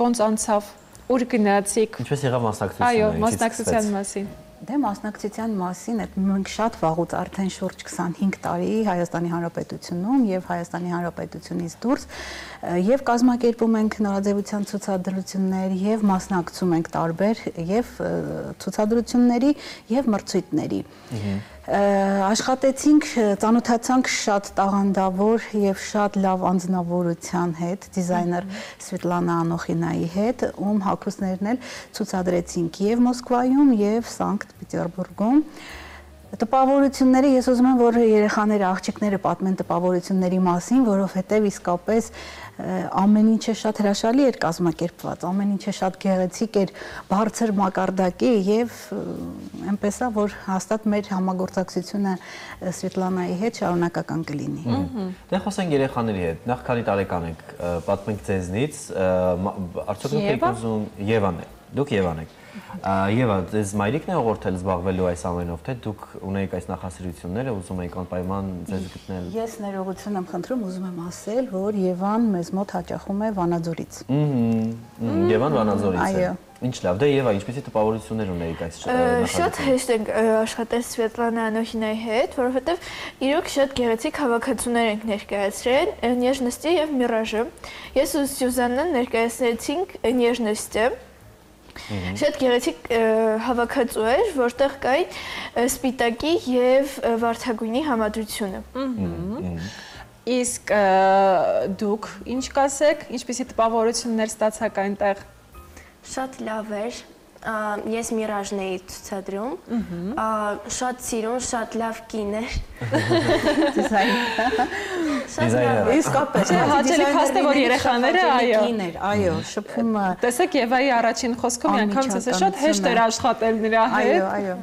ոնց անցավ, ուր գնացիք։ Ինչպես եղավ մասնակցությունը։ Այո, մասնակցության մասին։ Դե մասնակցության մասին այդ մենք շատ վաղուց արդեն շուրջ 25 տարի Հայաստանի Հանրապետությունում եւ Հայաստանի Հանրապետությունից դուրս եւ կազմակերպում ենք նորաձևության ցուցադրություններ եւ մասնակցում ենք տարբեր եւ ցուցադրությունների եւ մրցույթների։ Աշխատեցինք, ծանոթացանք շատ տաղանդավոր եւ շատ լավ անձնավորության հետ, դիզայներ Սվետլանա Անոխինայի հետ, ում հագուստներն էլ ցուցադրեցինք եւ Մոսկվայում եւ Սանկտ Պետերբուրգում։ Տպավորությունները ես ուզում եմ, որ երեխաները, աղջիկները պատմեն տպավորությունների մասին, որովհետև իսկապես ամեն ինչը շատ հրաշալի էր կազմակերպված, ամեն ինչը շատ գեղեցիկ էր, բարձր մակարդակի եւ այնպես է, որ հաստատ մեր համագործակցությունը Սվետլանայի հետ շարունակական կլինի։ Դե խոսենք երեխաների հետ։ Նախ քանի տարեկան եք, պատմենք ձեզնից, արդյոք դուք եք ուզում Եվան է։ Դուք Եվան եք։ Եվա, ձեզ մայրիկն է ուղղորդել զբաղվելու այս ամենով, թե դուք ունեիք այս նախասիրությունները, ուզում եք անպայման ձեզ գտնել։ Ես ներողություն եմ խնդրում, ուզում եմ ասել, որ Եվան մեզ մոտ հաճախում է Վանաձորից։ Եվան Վանաձորից է։ Այո։ Ինչ լավ, դե Եվա, ինչպեսի տպավորություններ ունեիք այս նախագծում։ Շատ հեշտ ենք աշխատել Սվետլանա Անոխինայի հետ, որովհետև իրոք շատ գեղեցիկ հավաքածուներ ենք ներկայացրել, Նեժնոստի եւ Միրաժը։ Ես ու Սյուզաննան ներկայացրեցինք Նեժնոստը։ Շատ գեղեցիկ հավաքածու էր, որտեղ կային սպիտակի եւ վարդագույնի համադրությունը։ Իսկ դուք ինչ կասեք, ինչպեսի տպավորություններ ստացաք այնտեղ։ Շատ լավ էր, ես Միրաժն էի ցուցադրում, շատ սիրուն, շատ լավ կին էր։ Դիզայներ։ Իսկապես, հաճելի փաստ է, որ երեխաները, այո, շփումը։ Տեսեք Եվայի առաջին խոսքում անգամ ասես շատ հեշտ էր աշխատել նրա հետ։ Այո։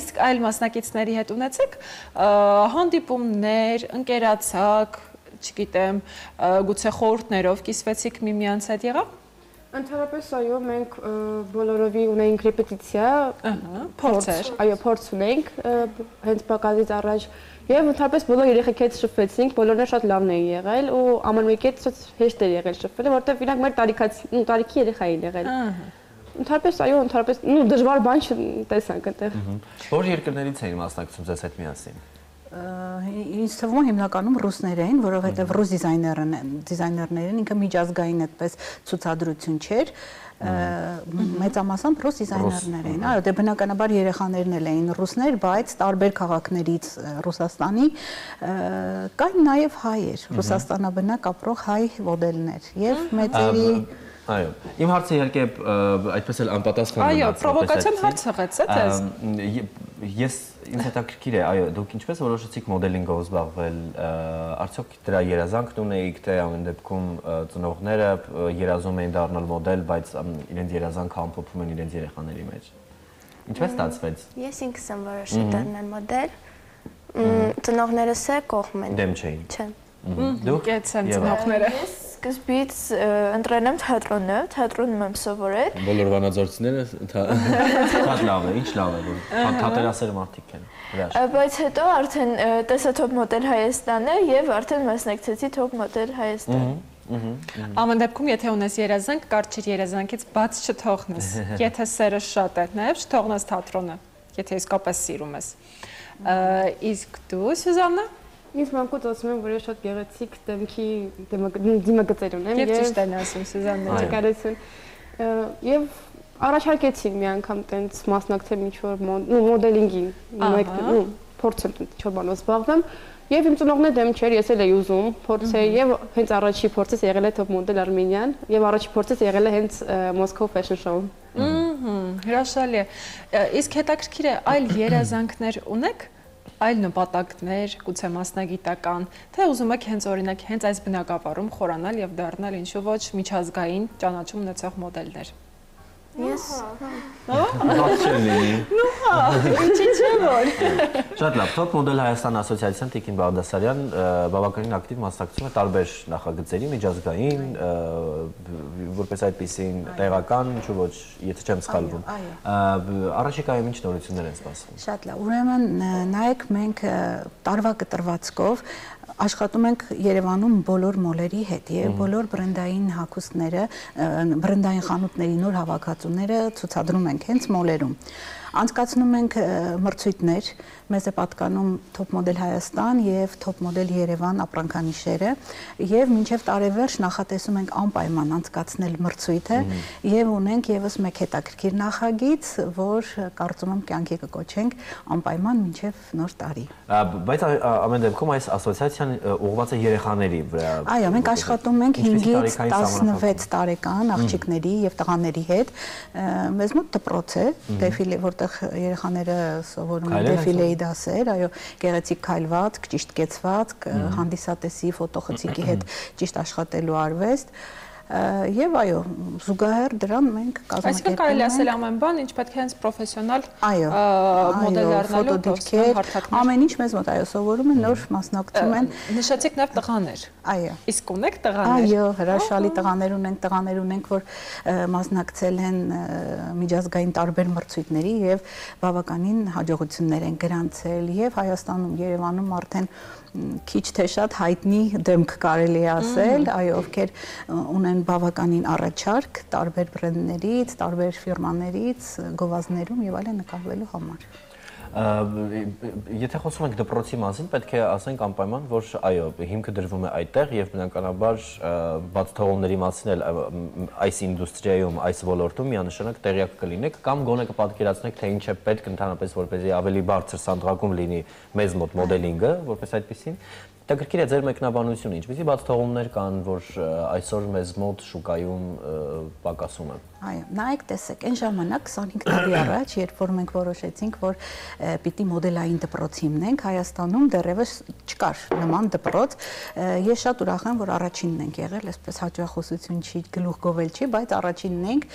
Իսկ այլ մասնակիցների հետ ունեցեք հանդիպումներ, ընկերացաք, չգիտեմ, գուցե խորհուրդներով կիսվեցիք միմյանց հետ եղավ։ Ընդհանրապես այո, մենք բոլորովի ունեինք ռեպետիցիա, փորձեր։ Այո, փորձ ունեինք հենց բակազից առաջ եւ ընդհանրապես բոլոր երեխեքի հետ շփվեցինք, բոլորն էլ շատ լավն էին եղել ու ամեն մեկի հետ շատ հեշտ էր եղել շփվելը, որովհետեւ իրանք մեր տարիքի երեխա էին եղել։ Ընդհանրապես այո, ընդհանրապես դժվար բան չտեսանք այդտեղ։ Որ երկրներից էին մասնակցում ձեզ հետ միասին։ Ինձ թվում է հիմնականում ռուսներ էին, որովհետև ռուս դիզայներներին ինքը միջազգային այդպես ցուցադրություն չէր, մեծամասամբ ռուս դիզայներներ էին։ Այո, դե բնականաբար երեխաներն էլ էին ռուսներ, բայց տարբեր քաղաքներից Ռուսաստանի կային նաև հայեր, Ռուսաստանաբնակ ապրող հայ մոդելներ եւ մեծերի Այո, իմ հարցը իհարկե այդպես էլ անպատասխան Այո, պրովոկացիոն հարց եղեց, թե՞։ Ես ինձ հետաքրքիր է, այո, դուք ինչպես որոշեցիք մոդելինգով զբաղվել, արդյոք դրա երազանքն ունեիք, թե ամեն դեպքում ծնողները երազում էին դառնալ մոդել, բայց իրենց երազանքը ամփոփում են իրենց երեխաների մեջ։ Ինչպես ստացվեց։ Ես ինքս եմ որոշել դառնալ մոդել։ Ծնողներս կողմ են։ Դեմ չէին։ Չէ։ Դուք Կեցեն ծնողները։ Ես սկզբից ընտրել եմ թատրոնը, թատրոնում եմ սովորել։ Բոլոր վանաձորցիները շատ լավ է, ինչ լավ է, որ թատերասեր մարդիկ են։ Բայց հետո արդեն տեսա Top Model Հայաստանը եւ արդեն մասնակցեցի Top Model Հայաստան։ Ամեն դեպքում, եթե ունես երազանք, կարճ երազանքից բաց չթողնես։ Եթե սերը շատ է, նաև չթողնես թատրոնը, եթե իսկապես սիրում ես։ Իսկ դու, Սյուզաննա։ Ինձ մանկուց ասում եմ, որ ես շատ գեղեցիկ դեմքի դիմագծեր ունեմ եւ ճիշտ են ասում Սյուզաննա։ Ճկարեցին։ Եվ առաջարկեցին մի անգամ տենց մասնակցել ինչ-որ մոդելինգի փորձել ինչ-որ բանով զբաղվեմ եւ իմ ծնողները դեմ չէր, ես էլ էի ուզում փորձել եւ հենց առաջի փորձս եղել է Top Model Armenian եւ առաջի փորձս եղել է հենց Moscow Fashion Show-ում։ Հրաշալի է։ Իսկ հետաքրքիր է, այլ երազանքներ ունեք? Այլ նպատակներ, գուցե մասնագիտական, թե ուզում եք հենց օրինակ հենց այս բնակավարում խորանալ եւ դառնալ ինչու ոչ միջազգային ճանաչում ունեցող մոդելներ։ Ես Ինչ որ։ Շատ լավ, Top Model Հայաստան ասոցիացիան Տիկին Բաղդասարյան բավականին ակտիվ մասնակցում է տարբեր նախագծերի, միջազգային, որպես այդպիսին տեղական, ինչու ոչ, եթե չեմ սխալվում։ Առաջիկայում ինչ նորություններ են սպասվում։ Շատ լավ։ Ուրեմն նայեք, մենք տարվա կտրվածքով աշխատում ենք Երևանում բոլոր մոլերի հետ եւ բոլոր բրենդային հագուստները, բրենդային խանութների նոր հավաքածուները ցուցադրում ենք հենց մոլերում։ Անցկացնում ենք մրցույթներ, մեզ է պատկանում Top Model Հայաստան եւ Top Model Երևան ապրանքանիշերը եւ մինչեւ տարեվերջ նախատեսում ենք անպայման անցկացնել մրցույթը եւ ունենք եւս մեկ հետաքրքիր նախագիծ, որ կարծում եմ կյանքի կկոչենք անպայման մինչեւ նոր տարի։ Բայց ամեն դեպքում այս ասոցիացիան ուղղված է երեխաների վրա։ Այո, մենք աշխատում ենք 5-ից 16 տարեկան աղջիկների եւ տղաների հետ։ Մեզ մոտ դպրոց է, դեֆիլե, որտեղ երեխաները սովորում են դեֆիլեի դասեր, այո, գեղեցիկ քայլվածք, ճիշտ կեցվածք, հանդիսատեսի, ֆոտոխցիկի հետ ճիշտ աշխատելու արվեստ։ Եվ այո, զուգահեռ դրան մենք կազմակերպում ենք։ Այսինքն կարելի ասել ամեն բան, ինչ պետք է հենց պրոֆեսիոնալ մոդել դառնալու դառնալու, ամեն ինչ մեզ մոտ այո սովորում են, նոր մասնակցում են։ Նշեցիք նաև տղաներ։ Այո։ Իսկ ունեք տղաներ։ Այո, հրաշալի տղաներ ունենք, որ մասնակցել են միջազգային տարբեր մրցույթների եւ բավականին հաջողություններ են գրանցել եւ Հայաստանում, Երևանում արդեն քիչ թե շատ հայտնի դեմք կարելի է ասել, այո, ովքեր ունեն բավականին առաջարկ տարբեր բրենդներից, տարբեր ֆիրմաներից, գովազդներում եւ այլն նկարվելու համար։ Եթե խոսում ենք դպրոցի մասին, պետք է ասենք անպայման, որ այո, հիմքը դրվում է այդտեղ եւ բնականաբար բաց թողումների մասին էլ այս ինդուստրիայում, այս ոլորտում միանշանակ տեղյակ կլինեք կամ գոնե կպատկերացնեք, թե ինչ է պետք ընդհանրապես որպեսզի ավելի բարձր սանդղակում լինի մեզ մոտ մոդելինգը, որպես այդպեսին։ Հետաքրքիր է ձեր մեկնաբանությունը, ինչպեսի բաց թողումներ կան, որ այսօր մեզ մոտ շուկայում պակասում է։ Այո, նայեք, տեսեք, այն ժամանակ 25 տարի առաջ, երբ որ մենք որոշեցինք, որ պիտի մոդելային դպրոց հիմնենք, Հայաստանում դեռևս չկար նման դպրոց։ Ես շատ ուրախ եմ, որ առաջինն ենք եղել, այսպես հաճախոսություն չի, գլուխ գովել չի, բայց առաջինն ենք։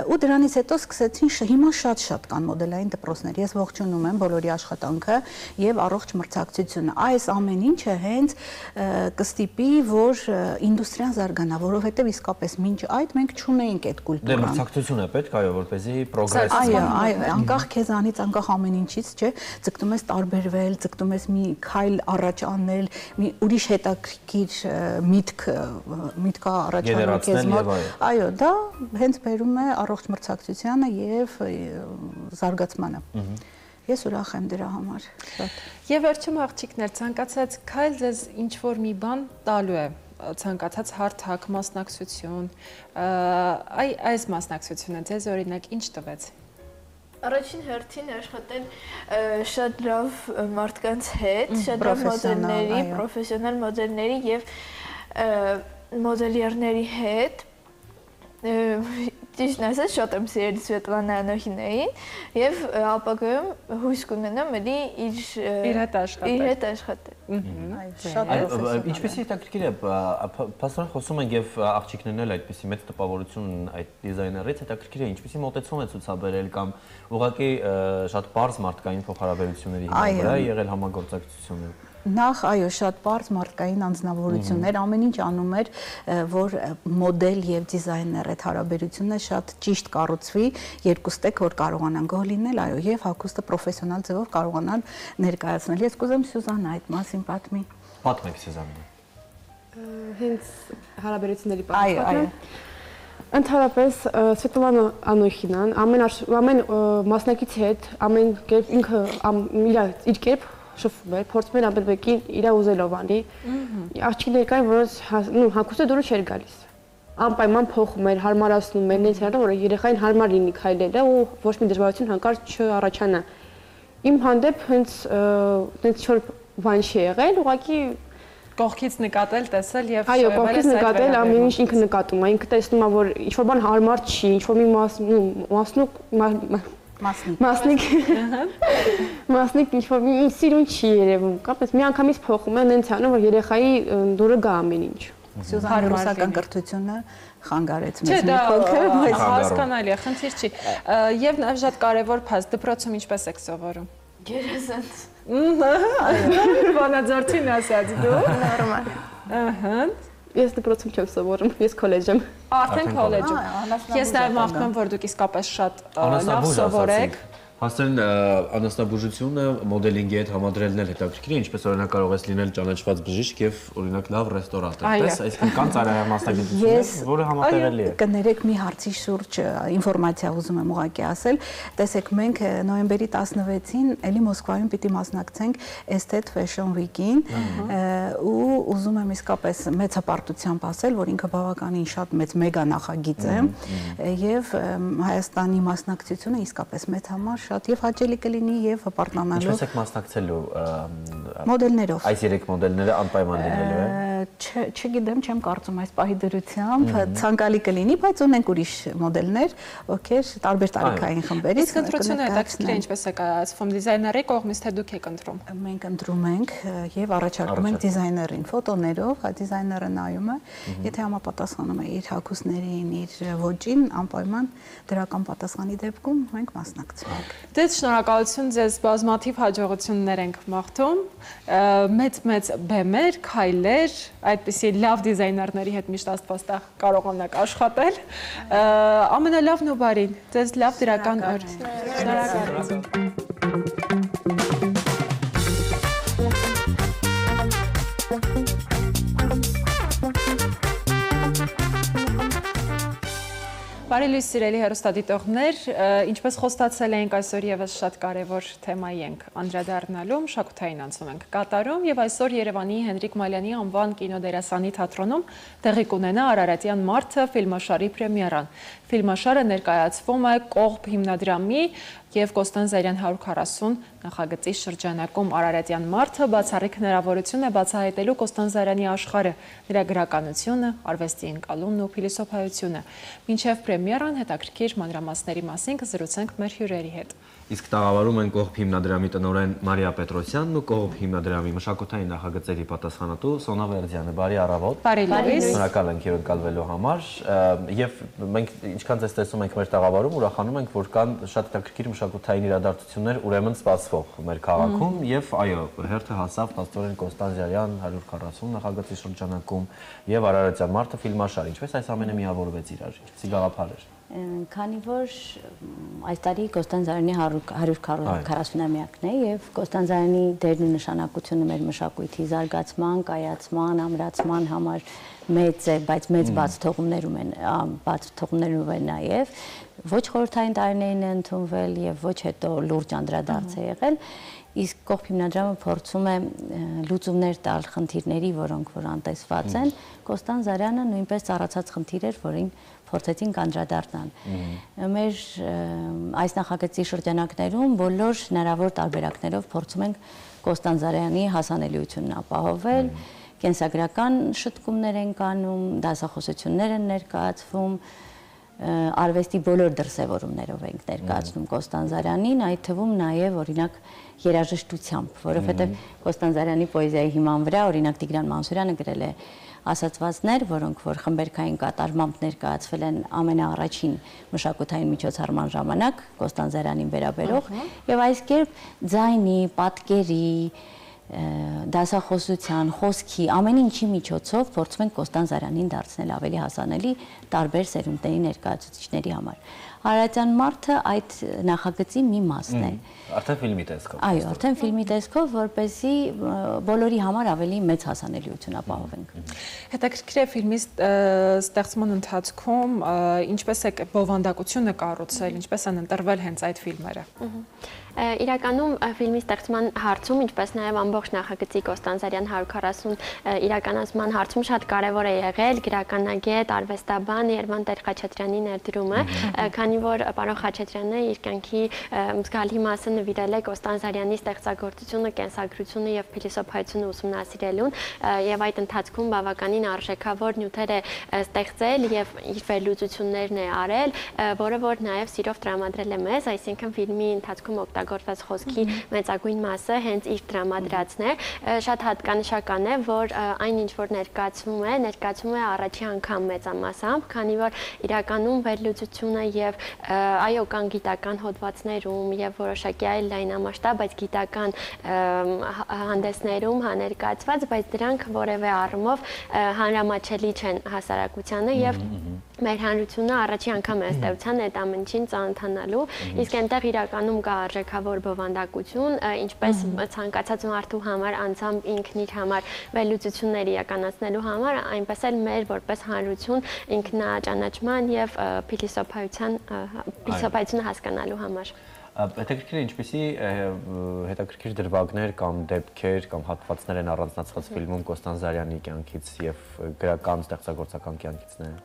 Ու դրանից հետո սկսեցին հիմա շատ կան մոդելային դպրոցներ։ Ես ողջունում եմ բոլորի աշխատանքը եւ առողջ մրցակցությունը։ Այս ամեն ինչը հենց կստիպի, որ ինդուստրիան զարգանա, որովհետեւ իսկապես մինչ այդ մենք չունեինք այդ կուլտուրան։ Դե մրցակցություն է պետք, այո, որպեսզի պրոգրես։ Այո, անկախ քեզանից, անկախ ամեն ինչից, չէ, ձգտում ես տարբերվել, ձգտում ես մի քայլ առաջ անել, մի ուրիշ հետաքրքիր միտք առաջանում քեզ մոտ։ Այո, դա հենց բերում է առողջ մրցակցությանը եւ զարգացմանը։ Ես ուրախ եմ դրա համար շատ։ Եվ վերջում աղջիկներ, ցանկացած քայլ ձեզ ինչ որ մի բան տալու է, ցանկացած հարթակ, մասնակցություն, այս մասնակցությունը ձեզ օրինակ ինչ տվեց։ Առաջին հերթին աշխատել շատ լավ մարդկանց հետ, շատ լավ մոդելների, պրոֆեսիոնալ մոդելների եւ մոդելյերների հետ ճիշտ ասած շատ եմ սիրել Սվետլանա Անոխինային եւ ապագայում հույս կունենամ էլի իր հետ աշխատել։ Ինչպես է հետաքրքիր է, փաստորեն խոսում ենք եւ աղջիկներն էլ այդպեսի մեծ տպավորություն այդ դիզայներից, հետաքրքիր է ինչպեսի մոտեցում է ցուցաբերել կամ ուղղակի շատ բարձ մարդկային փոխհարաբերությունների հիման վրա եղել համագործակցությունը։ Նախ այո, շատ բարձ մարդկային անձնավորություններ, ամեն ինչ անում էր, որ մոդել եւ դիզայներ այդ հարաբերությունը շատ ճիշտ կառուցվի, երկուստեք որ կարողանան գոհ լինել, այո, եւ հագուստը պրոֆեսիոնալ ձևով կարողանան ներկայացնել։ Ես կուզեմ Սյուզաննա այդ մասին պատմի։ Պատմեք Սյուզաննա։ Հենց հարաբերությունների պատմեմ։ Այո։ Ընդհանրապես Սվետլանա Անոխինան ամեն մասնակիցի հետ ամեն կերպ ինքը իր կերպ շփվում էր, փորձում էր ամենբեկին իր ուզելով անի։ Աղջիկներ կային, որոնց հագուստը դուրս չէր գալիս։ Անպայման փոխում էր, հարմարացնում էր, նենց էր, որ երեխային հարմար լինի քայլելը ու ոչ մի դժվարություն հանկարծ չառաջանա։ Իմ հանդեպ հենց չոր բան չի եղել, ուղղակի կողքից նկատել, տեսել եւ այո, կողքից նկատել ամեն ինչ ինքը նկատում է, ինքը տեսնում է, որ ինչ-որ բան հարմար չի, ինչ-որ մի մասնիկ ինչ-որ սիրուն չի երևում, կապēc մի անգամից փոխում է, նենց անում, որ երեխայի դուրը գա ամեն ինչ։ Սյուզաննա ռուսական կրթությունը խանգարեց մեզ մի փոքր, բայց հասկանալի է, խնդիր չի։ Եվ նաև շատ կարևոր փաստ, դպրոցում ինչպես եք սովորում։ Գերազանց։ Բանաձորցին ասած դու։ Նորմալ։ Ահա։ Ես դպրոցում չեմ սովորում, ես քոլեջ եմ։ Արդեն քոլեջում։ Ես նաև մաղթում եմ, որ դուք իսկապես շատ լավ սովորեք։ Հաստեն անասնաբուժությունը մոդելինգի հետ համադրելն էլ հետաքրքիր է, ինչպես օրինակ կարող ես լինել ճանաչված բժիշկ եւ օրինակ լավ ռեստորատոր, տես, այսինքն կան ծառայական մասնագիտություններ, որը համատեղելի է։ Կներեք մի հարցի շուրջ ինֆորմացիա ուզում եմ ուղղակի ասել, տեսեք մենք նոյեմբերի 16-ին էլի Մոսկվայում պիտի մասնակցենք Estet Fashion Week-ին ու ուզում եմ իսկապես մեծ հպարտությամբ ասել, որ ինքը բավականին շատ մեծ մեգա նախագիծ է եւ Հայաստանի մասնակցությունը իսկապես մեծ համար շատ եւ հաճելի կլինի եւ հպարտանալու։ Ինչպես եք մասնակցելու մոդելներով։ Այս 3 մոդելները անպայման լինելու է։ Չգիտեմ, չեմ կարծում այս պահի դրությամբ, ցանկալի կլինի, բայց ունենք ուրիշ մոդելներ, ովքեր տարբեր տարիքային խմբերից։ Իսկ ընտրությունը հետաքրքիր է, ինչպես է կայացվում, դիզայների կողմից թե դուք եք ընտրում։ Մենք ընտրում ենք եւ առաջարկում ենք դիզայներին ֆոտոներով, դիզայները նայում է, եթե համապատասխանում է իր հագուստներին, իր ոճին, անպայման դրական պատասխանի դեպքում մենք մասնակցում ենք։ Դե շնորհակալություն ձեզ, բազմաթիվ հաջողություններ ենք մաղթում, մեծ բեմեր, քայլեր, այդպիսի լավ դիզայներների հետ միշտ աստվածտեղ կարողանաք աշխատել։ Ամենալավն ու բարին, ձեզ լավ դրական օր։ Շնորհակալություն։ Բարի լույս սիրելի հեռուստադիտողներ, ինչպես խոստացել էինք, այսօր եւս շատ կարևոր թեմայի ենք անդրադառնալու, մշակութային անցում ենք կատարում եւ այսօր Երևանի Հենրիկ Մալյանի անվան կինոդերասանի թատրոնում տեղի կունենա Արարատյան մարդը ֆիլմաշարի պրեմիերան։ Ֆիլմաշարը ներկայացվում է Կողբ հիմնադրամի եւ Կոստան Զարյան 140 նախագծի շրջանակում Արարատյան մարդը բացառիկ հնարավորություն է բացահայտելու Կոստան Զարյանի աշխարհը, նրա գրականությունը, արվեստի ընկալումն ու փիլիսոփայությունը։ Մինչև պրեմիերան հետաքրքիր մանրամասների մասին կզրուցենք մեր հյուրերի հետ։ Իսկ տաղավարում են Կողբ հիմնադրամի տնօրեն Մարիա Պետրոսյանն ու Կողբ հիմնադրամի մշակութային նախագծերի պատասխանատու Սոնա Վերդյանը։ Բարի առավոտ։ Բարի լույս։ Շնորհակալ ենք հյուրընկալվելու համար եւ մենք ինչքան ձեզ տեսում ենք մեր տաղավարում, ուրախանում ենք, որ կան շատ հետաքրքիր մշակութային իրադարձություններ ուրեմն սպասվող մեր քաղաքում եւ այո, հերթը հասավ Պաստորեն Կոստան Զարյան 140 նախագծի շրջանակում եւ Արարատյան մարդը ֆիլմաշար։ Ինչպես այս ամենը միավորվեց իրար, ինչպեսի գաղափար էր։ Քանի որ այս տարի Կոստան Զարյանի 140-ամյակն է եւ Կոստան Զարյանի դերն ու նշանակությունը մեր մշակույթի զարգացման, կայացման, ամրացման համար մեծ է, բայց մեծ բաց թողումներով է նաեւ ոչ խորհրդային տարիներին է ընդունվել եւ ոչ հետո լուրջ անդրադարձ է եղել, իսկ Կողբ հիմնադրամը փորձում է լուծումներ տալ խնդիրների, որոնք որ անտեսված են։ Կոստան Զարյանը նույնպես ծառացած խնդիր էր, որին փորձեցինք անդրադառնալ։ Մեր այս նախագծի շրջանակներում բոլոր հնարավոր տարբերակներով փորձում ենք Կոստան Զարյանի հասանելիությունն ապահովել, կենսագրական շտկումներ ենք անում, դասախոսություններ են ներկայացվում, արվեստի բոլոր դրսևորումներով ենք ներկայացնում Կոստանդզարյանին, այդ թվում նաև օրինակ երաժշտությամբ, որովհետև Կոստանդզարյանի պոեզիայի հիման վրա օրինակ Տիգրան Մանսուրյանը գրել է ասացվածներ, որոնք որ խմբերքային կատարմամբ ներկայացվել են ամենաառաջին մշակութային միջոցառման ժամանակ Կոստանդզարյանին վերաբերող, եւ այս կերպ ձայնի, պատկերի, դասախոսության, խոսքի, ամեն ինչի միջոցով փորձում ենք Կոստանդզարյանին դարձնել ավելի հասանելի տարբեր սերունդների ներկայացուցիչների համար։ Արարատյան մարդը այդ նախագծի մի մասն է։ Արդեն ֆիլմի տեսքով։ Այո, արդեն ֆիլմի տեսքով, որպեսզի բոլորի համար ավելի մեծ հասանելիություն ապահովենք։ Հետաքրքիր է ֆիլմի ստեղծման ընթացքում ինչպես է բովանդակությունը կառուցել, ինչպես են ընտրվել հենց այդ ֆիլմերը։ Իրականում ֆիլմի ստեղծման հարցում, ինչպես նաև ամբողջ նախագծի Կոստանդզարյան 140 իրականացման հարցում շատ կարևոր է եղել գրականագետ, արվեստաբան Երվան Տեր-Խաչատրյանի ներդրումը, քանի որ պարոն Խաչատրյանը իր կյանքի զգալի մասը նվիրել է Կոստանդզարյանի ստեղծագործությունը, կենսագրությունը եւ փիլիսոփայությունը ուսումնասիրելուն, եւ այդ ընթացքում բավականին արժեքավոր նյութեր է ստեղծել եւ իր վերլուծություններն է արել, որը որ նաև սիրով տրամադրել է մեզ, այսինքն ֆիլմի ընթացքում գործված խոսքի մեծագույն մասը հենց իր տրամադրածն է, շատ հատկանշական է, որ այն ինչ որ ներկայացվում է առաջի անգամ մեծամասամբ, քանի որ իրականում վերլուծությունը եւ այո կան գիտական հոդվածներում եւ որոշակի այլ լայնամասշտաբ, բայց գիտական հանդեսներում ներկայացված, բայց դրանք որևէ առումով հանրամատչելի չեն հասարակությանը եւ մեր հանրությունը առաջի անգամ է ըստ էության այդ ամեն ինչին ծանոթանալու, իսկ այնտեղ իրականում կա արժեքավոր բովանդակություն, ինչպես ցանկացած մարդու համար անձամբ ինքն իր համար վերլուծություններ իրականացնելու համար, այնպես էլ մեր որպես հանրություն ինքնաճանաչման եւ փիլիսոփայությունը հասկանալու համար։ Հետաքրքիր է ինչպեսի հետաքրքիր դրվագներ կամ դեպքեր կամ հատվածներ են առանձնացված ֆիլմում Կոստանդզարյանի կյանքից եւ գրական ստեղծագործական կյանքիցները։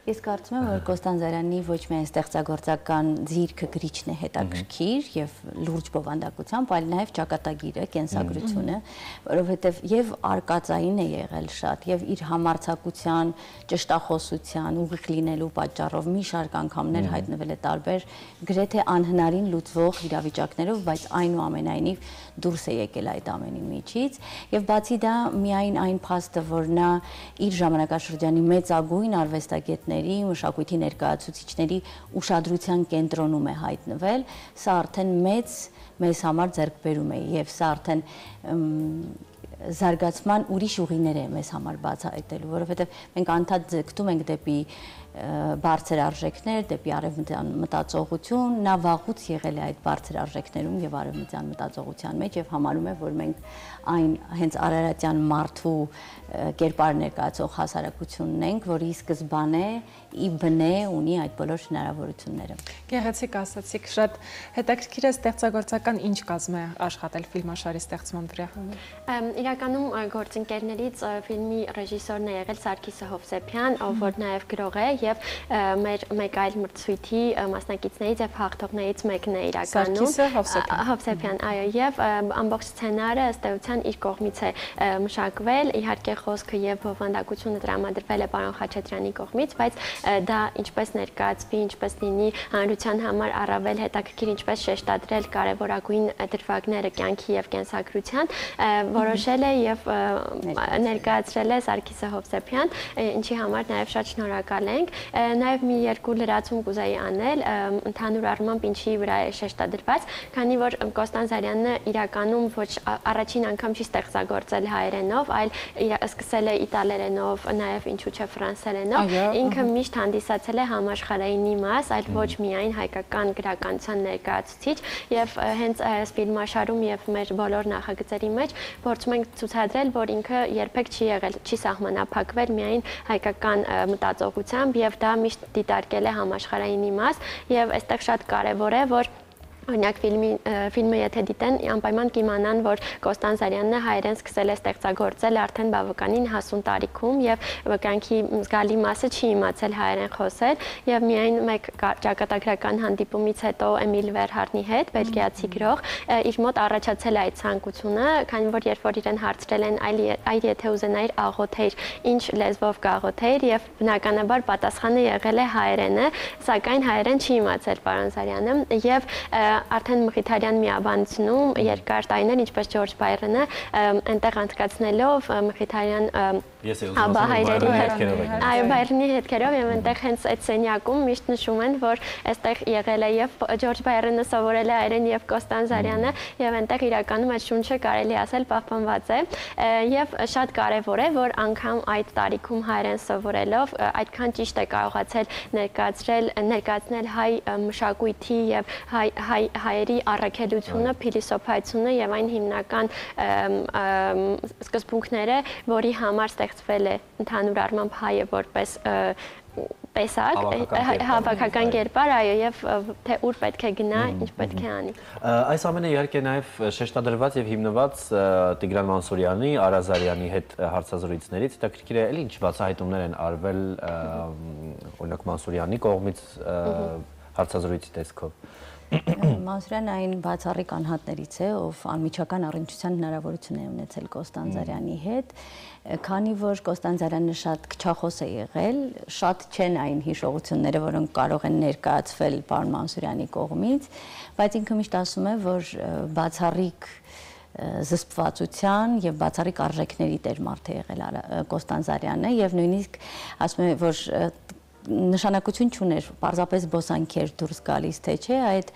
Ես կարծում եմ, որ Կոստանդզարյանի ոչ միայն ստեղծագործական ձիրքը գրիչն է հետաքրքիր եւ լուրջ բովանդակությամբ, այլ նաեւ ճակատագիրը, կենսագրությունը, որովհետեւ եւ արկածային է եղել շատ եւ իր համարձակության, ճշտախոսության, ուղիղ լինելու պատճառով մի շարք անգամներ հայտնվել է տարբեր գրեթե անհնարին լուծվող իրավիճակներով, բայց այնուամենայնիվ դուրս է եկել այդ ամենի միջից եւ բացի դա միայն այն փաստը, որ նա իր ժամանակաշրջանի մեծագույն արվեստագետների, մշակույթի ներկայացուցիչների ուշադրության կենտրոնում է հայտնվել, սա արդեն մեզ համար ձեռքբերում է եւ սա արդեն զարգացման ուրիշ ուղիներ է մեզ համար բացահայտելու, որովհետեւ մենք անդադ ձգտում ենք դեպի բարձր արժեքներ, դեպի արևմտյան մտածողություն, նա վաղուց եղել է այդ բարձր արժեքներում եւ արևմտյան մտածողության մեջ եւ համարում է, որ մենք այն հենց արարատյան մարդու կերպար ներկայացող հասարակությունն ենք, որի սկզբանե ի բնե ունի այդ բոլոր հնարավորությունները։ Գեղեցիկ ասացիք, շատ հետաքրքիր է ստեղծագործական ինչ կազմ է աշխատել ֆիլմաշարի ստեղծման վրա։ Իրականում գործընկերներից ֆիլմի ռեժիսորն է եղել Սարգիսը Հովսեփյան, ով որ նաև գրող է եւ մեր մեկ այլ մրցույթի մասնակիցներից եւ հաղթողներից մեկն է իրականում։ Սարգիսը Հովսեփյան, այո, եւ ամբողջ սցենարը ըստ էության իր կողմից է մշակվել, իհարկե խոսքը եւ բովանդակությունը տրամադրվել է պարոն Խաչատրյանի կողմից, բայց դա ինչպես ներկայացվի, ինչպես լինի հանրության համար առավել հետաքրքիր, ինչպես շեշտադրել կարևորագույն դրվագները կյանքի եւ կենսագրության, որոշել է եւ ներկայացրել է Սարգիսը Հովսեփյան, ինչի համար նաեւ շատ շնորհակալ ենք։ Նաեւ մի երկու լրացում կուզեի անել, ընդհանուր առմամբ ինչի վրա է շեշտադրված, քանի որ Կոստանդզարյանը իրականում ոչ առաջին անգամ չի ստեղծագործել հայերենով, այլ սկսել է իտալերենով, նաեւ ինչու՞ չէ ֆրանսերենով, ինքը միշտ հանդիսացել է համաշխարհայինի մաս, այլ ոչ միայն հայկական գրականության ներկայացուցիչ, եւ հենց այս ֆիլմաշարում եւ մեր բոլոր նախագծերի մեջ փորձում ենք ցուցադրել, որ ինքը երբեք չի եղել, չի սահմանափակվել միայն հայկական մտածողությամբ եւ դա միշտ դիտարկել է համաշխարհայինի մաս եւ այստեղ շատ կարեւոր է, որ Օրինակ ֆիլմը եթե դիտեն, անպայման կիմանան, որ Կոստան Զարյանն հայերեն սկսել է ստեղծագործել արդեն բավականին հասուն տարիքում եւ կյանքի զգալի մասը չի իմացել հայերեն խոսել եւ միայն մեկ ճակատագրական հանդիպումից հետո Էմիլ Վերհարնի հետ, բելգիացի գրող, իր մոտ առաջացել է այդ ցանկությունը, քանի որ երբ որ իրեն հարցրել են այլ եթե ուզենայիր աղոթեիր, ինչ լեզվով կաղոթեիր եւ բնականաբար պատասխանը եղել է հայերենը, սակայն հայերեն չի իմացել պարոն Զարյանը եւ արդեն Մխիթարյան միաբանությունում երկար տարիներ, ինչպես Ջորջ Բայրոնը, այնտեղ անցկացնելով Մխիթարյան Աբահայրերի Բայրոնի հետքերով եւ այնտեղ հենց այդ սենյակում միշտ նշում են, որ այստեղ եղել է եւ Ջորջ Բայրոնը սովորել է հայերեն եւ Կոստան Զարյանը եւ այնտեղ իրականում այդ շունչը կարելի ասել պահպանված է եւ շատ կարեւոր է, որ անգամ այդ տարիքում հայերեն սովորելով այդքան ճիշտ է կարողացել ներկայացնել հայ մշակույթի եւ հայերի առաքելությունը, փիլիսոփայությունը եւ այն հիմնական սկզբունքները, որի համար ստեղծվել է ընդհանուր առմամբ հայը որպես տեսակ, հավաքական կերպար, այո, եւ թե ուր պետք է գնա, ինչ պետք է անի։ Այս ամենը իհարկե նաեւ շեշտադրված եւ հիմնված Տիգրան Մանսուրյանի, Արա Զարյանի հետ հարցազրույցներից, հետաքրքիր է, էլի ինչ բացահայտումներ են արվել օրինակ Մանսուրյանի կողմից հարցազրույցի տեսքով։ Մանսուրյանը այն բացառիկ անհատներից է, ով անմիջական առնչության հնարավորություն է ունեցել Կոստան Զարյանի հետ, քանի որ Կոստան Զարյանը շատ քչախոս է եղել, շատ չեն այն հիշողությունները, որոնք կարող են ներկայացվել պարոն Մանսուրյանի կողմից, բայց ինքը միշտ ասում է, որ բացառիկ զսպվածության եւ բացառիկ արժեքների տերմարդ է եղել Կոստան Զարյանը եւ նույնիսկ ասում է, որ նշանակություն չուներ, պարզապես զբոսանքեր դուրս գալիս, թե չէ, այդ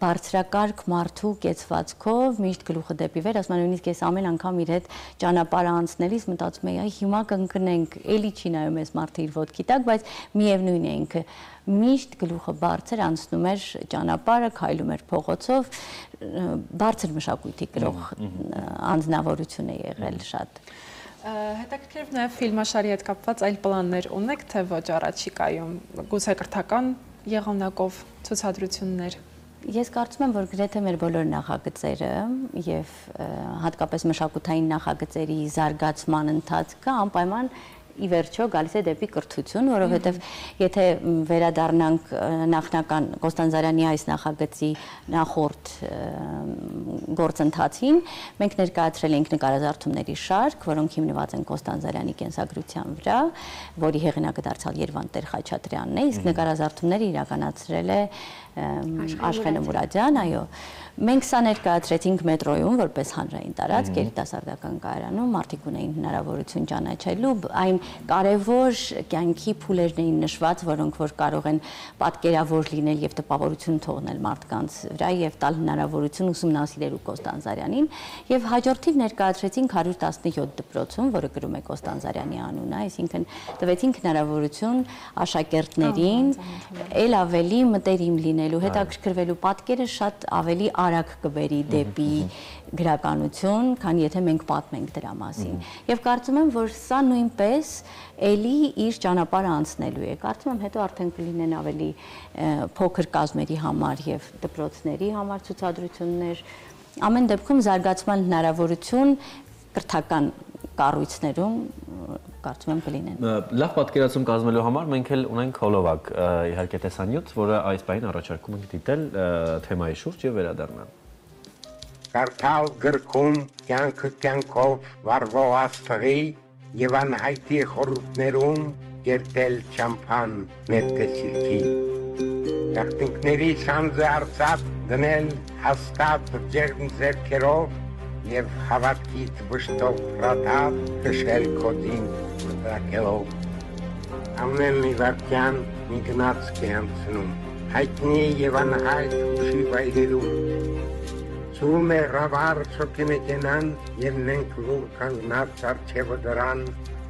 բարձրակարգ մարդու կեցվածքով միշտ գլուխը դեպի վեր, ասում եմ նույնիսկ ես ամեն անգամ իր հետ ճանապարհ անցնելիս մտածում եի, այ հիմա կընկնենք, էլի չի նայում ես մարդը իր ոտքի տակ, բայց միևնույն է ինքը միշտ գլուխը բարձր անցնում էր ճանապարհը, քայլում էր փողոցով, բարձր մշակույթի գրող անձնավորություն է եղել շատ։ Հետաքրքիր նաև ֆիլմաշարի հետ կապված այլ պլաններ ունեք, թե ոչ առաջիկայում, գուցե կրթական եղանակով ցուցադրություններ։ Ես կարծում եմ, որ գրեթե մեր բոլոր նախագծերը եւ հատկապես մշակութային նախագծերի զարգացման ընթացքը անպայման ի վերջո գալիս է դեպի կրթություն, որովհետև եթե վերադառնանք նախնական Կոստան Զարյանի այս նախագծի նախորդ գործընթացին, մենք ներկայացրել ենք նկարազարդումների շարք, որոնք հիմնված են Կոստան Զարյանի կենսագրության վրա, որի հեղինակը դարձյալ Երվանդ Տեր-Խաչատրյանն է, իսկ նկարազարդումները իրականացրել է Աշխենը Մուրադյան, այո։ Մենք սա ներկայացրեցինք մետրոյում որպես հանրային տարածք, երիտասարդական կայարանում, մարդիկ ունեին հնարավորություն ճանաչելու, այն կարևոր կյանքի փուլերն էին նշված, որոնք որ կարող են պատկերավոր լինել եւ տպավորություն թողնել մարդկանց վրա եւ տալ հնարավորություն ուսումնասիրելու Կոստան Զարյանին եւ հաջորդիվ ներկայացրեցինք 117 դպրոցում, որը կրում է Կոստան Զարյանի անունը, այսինքն տվեցինք հնարավորություն աշակերտներին ել ավելի մտերիմ լինելու, հետաքրքրվելու, պատկերը շատ ավելի արագ կբերի դեպի գրականություն, քան եթե մենք պատմենք դրա մասին։ Եվ կարծում եմ, որ սա նույնպես էլի իր ճանապարհը անցնելու է։ Կարծում եմ, հետո արդեն կլինեն ավելի փոքր կազմերի համար եւ դպրոցների համար ցուցադրություններ։ Ամեն դեպքում զարգացման հնարավորություն կրթական կառույցներում կարծում եմ կլինեն։ Լավ պատկերացում կազմելու համար մենք էլ ունենք հոլովակ իհարկե տեսանյութ, որը այս պահին առաջարկում ենք դիտել թեմայի շուրջ եւ վերադառնալ։ Կարդալ գրքում կյանքը կյանքով վարվող աստղի եւ անհայտի խորհուրդներում կերտել ճամփան մետքը սիրտի։ Գաղտնիքների շանձը արծաթ դնել հաստատ ջերմ ձեռքերով եւ հավատքից վշտով ռաթավ քշել կոդին մտակելով ամեն մի վարքյան մի գնացք է անցնում հայտնի եւ անհայտ ուշի վայրերում ցում է ռավար շոկեմետենան եւ մենք լուր կանգնած արջևը դրան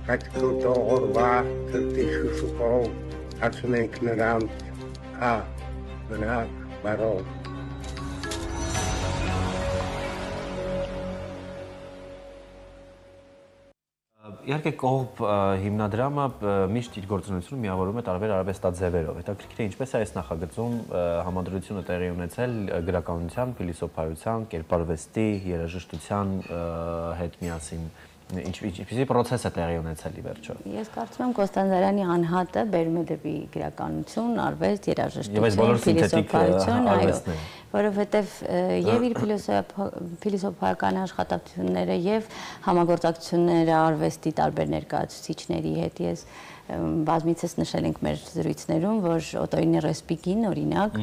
կաչկուտո օրվա թրտի շուշուկով ասում ենք նրանց մնաք բարով Իհարկե կողբ հիմնադրամը միշտ իր գործունեությունը միավորում է տարբեր արվեստաձևերով։ Հետաքրքիր է ինչպես է այս նախագծում համադրությունը տեղի ունեցել գրականության, փիլիսոփայության, կերպարվեստի, երաժշտության հետ միասին ինչպիսի process է տեղի ունեցել ի վերջո։ Ես կարծում եմ Կոստանդարյանի անհատը բերում է դեպի գրականություն, արվեստ, երաժշտություն, փիլիսոփայություն, այո, որովհետև եւ իր փիլիսոփայական աշխատությունները եւ համագործակցությունները արվեստի տարբեր ներկայացուցիչների հետ ես բազմիցս նշել ենք մեր զրույցներում, որ Օտոյինի Ռեսպիկին օրինակ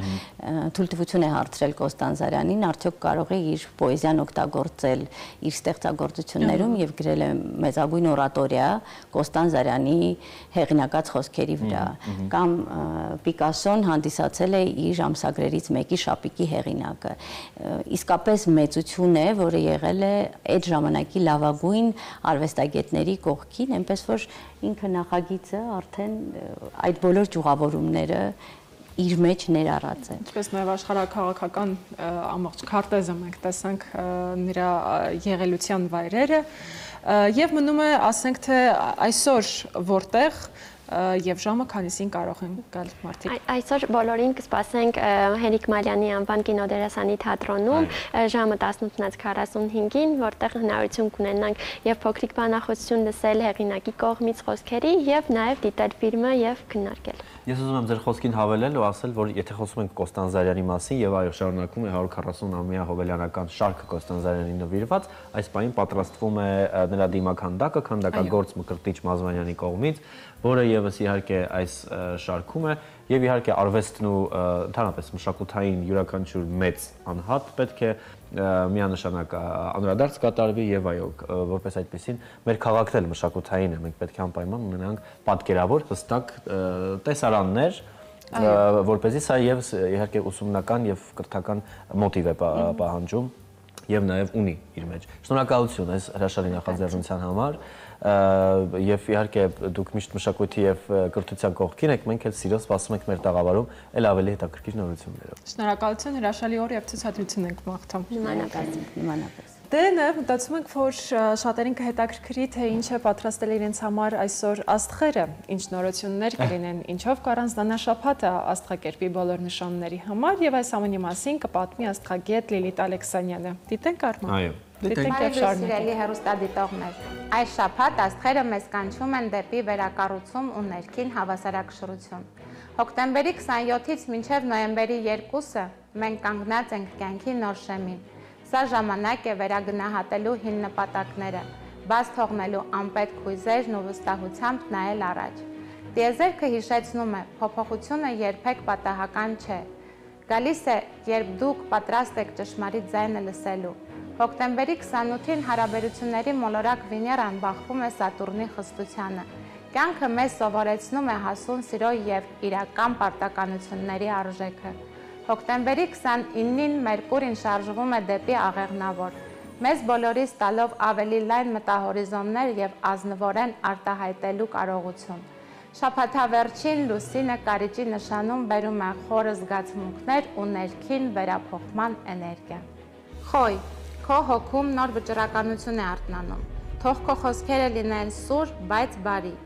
թույլտվություն է հարցրել Կոստանդարյանին, արդյոք կարող է իր պոեզիան օգտագործել իր ստեղծագործություններում եւ գրել է մեծագույն օրատորիա Կոստանդարյանի հեղինակած խոսքերի վրա, կամ Պիկասոն հանդիսացել է իր ամսագրերից մեկի Շապիկի հեղինակը։ Իսկապես մեծություն է, որը եղել է այդ ժամանակի լավագույն արվեստագետների կողքին, այնպես որ ինքը նախագիծը արդեն այդ բոլոր ճյուղավորումները իր մեջ ներառած է։ Ինչպես նաև աշխարհաքաղաքական ամբողջ քարտեզը մենք տեսանք նրա եղելության վայրերը եւ մնում է, ասենք թե այսօր որտեղ եւ ժամը քանիսին կարող են գալ մարդիկ։ Այսօր բոլորին կսպասենք Հենրիկ Մալյանի անվան կինոդերասանի թատրոնում ժամը 18:45-ին, որտեղ հնարավորություն կունենանք եւ փոքրիկ բանախոսություն լսել հեղինակի կողմից խոսքերի եւ նաեւ դիտել ֆիլմը եւ քննարկել։ Ես ուզում եմ ձեր խոսքին հավելել ու ասել, որ եթե խոսում ենք Կոստանդարյանի մասին եւ այո շարունակում է 140-ամյա հոբելյանական շարքը Կոստանդարյանին նվիրված, այս պահին պատրաստվում է նրա դիմաքանդակը, քանդակագործ Մկրտիչ Մազմանյանի կողմից, որը եւս իհարկե այս շարքում է եւ իհարկե արվեստն ու ընդհանրապես մշակութային յուրաքանչյուր մեծ անհատ պետք է միանշանակ անդրադարձ կատարվի եւ այո որպես այդպեսին մեր քաղաքն էլ մշակութային է, մենք պետք է անպայման ունենանք պատկերավոր հստակ տեսարաններ, որպեսզի սա եւս իհարկե ուսումնական եւ կրթական մոտիվ է պահանջում եւ նաեւ ունի իր մեջ։ Շնորհակալություն այս հրաշալի նախաձեռնության համար եւ իհարկե դուք միշտ մշակույթի եւ կրթության կողքին եք, մենք էլ սիրով սպասում ենք մեր տաղավարում ել ավելի հետաքրքիր նորություններով։ Շնորհակալություն, հրաշալի օր եւ ցուցադրություն ենք մաղթում։ Նմանապես։ Դե նաև մտածում ենք, որ շատերին կհետաքրքրի, թե ինչ է պատրաստել իրենց համար այսօր աստղերը, ինչ նորություններ կլինեն, ինչով կառանձնանա շաբաթը աստղակերպի բոլոր նշանների համար եւ այս ամենի մասին կպատմի աստղագետ Լիլիթ Ալեքսանյանը։ Դիտենք Արման։ Այո, դիտենք եւ շարունակենք։ Սիրելի հեռուստադիտողներ, այս շաբաթ աստղերը մեզ կանչում են դեպի վերակառուցում ու ներքին հավասարակշռություն։ Հոկտեմբերի 27-ից մինչև նոյեմբերի 2-ը մենք կանգնած ենք կյանքի նոր շեմին։ Սա ժամանակ է վերագնահատելու հին նպատակները, բաց թողնելու անպետք հույզերն ու վստահությամբ նայել առաջ։ Տիեզերքը հիշեցնում է, փոփոխությունը երբեք պատահական չէ։ Գալիս է, երբ դուք պատրաստ եք ճշմարիտ ձայնը լսելու։ Հոկտեմբերի 28-ին հարաբերությունների մոլորակ Վեներան բախվում է Սատուրնի խստությանը։ Կյանքը մեզ սովորեցնում է հասուն սիրո եւ իրական պարտականությունների արժեքը։ Հոկտեմբերի 29-ին Մերկուրին շարժվում է դեպի աղեղնավոր, մեզ բոլորիս տալով ավելի լայն մտահորիզոններ եւ ազնվորեն արտահայտելու կարողություն։ Շաբաթավերջին Լուսինը Կարիճի նշանում բերում է խորը զգացմունքներ ու ներքին վերափոխման էներգիա։ Խոյ, քո հոգում նոր վճռականություն է արթնանում։ Թող քո խոսքերը լինեն սուր, բայց բարի։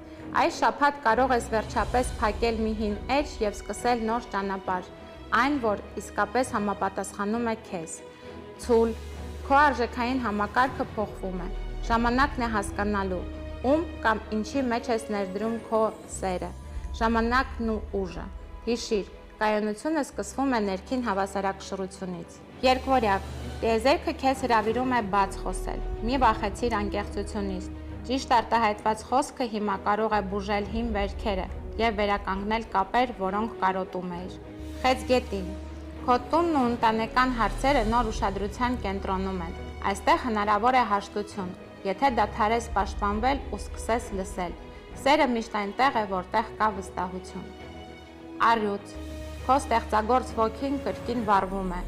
Այս շաբաթ կարող ես վերջապես փակել մի հին էջ եւ սկսել նոր ճանապարհ, այն որ իսկապես համապատասխանում է քեզ։ Ցուլ, քո արժեքային համակարգը փոխվում է։ Ժամանակն է հասկանալու, ում կամ ինչի մեջ ես ներդրում քո սերը։ Ժամանակն ու ուժը։ Հիշիր, կայունությունը սկսվում է ներքին հավասարակշռությունից։ Երկվորյակ, տիեզերքը քեզ հրավիրում է բաց խոսել։ Մի վախեցիր անկեղծությունից։ Ճիշտ արտահայտված խոսքը հիմա կարող է բուժել հին վերքերը եւ վերականգնել կապեր, որոնք կարոտում էիր։ Խեցգետին, քո տունն ու ընտանեկան հարցերը նոր ուշադրության կենտրոնում են։ Այստեղ հնարավոր է հաշտություն, եթե դադարես պաշտպանվել ու սկսես լսել։ Սերը միշտ այնտեղ է, որտեղ կա վստահություն։ Առյուծ, քո ստեղծագործ ոգին կրկին վառվում է։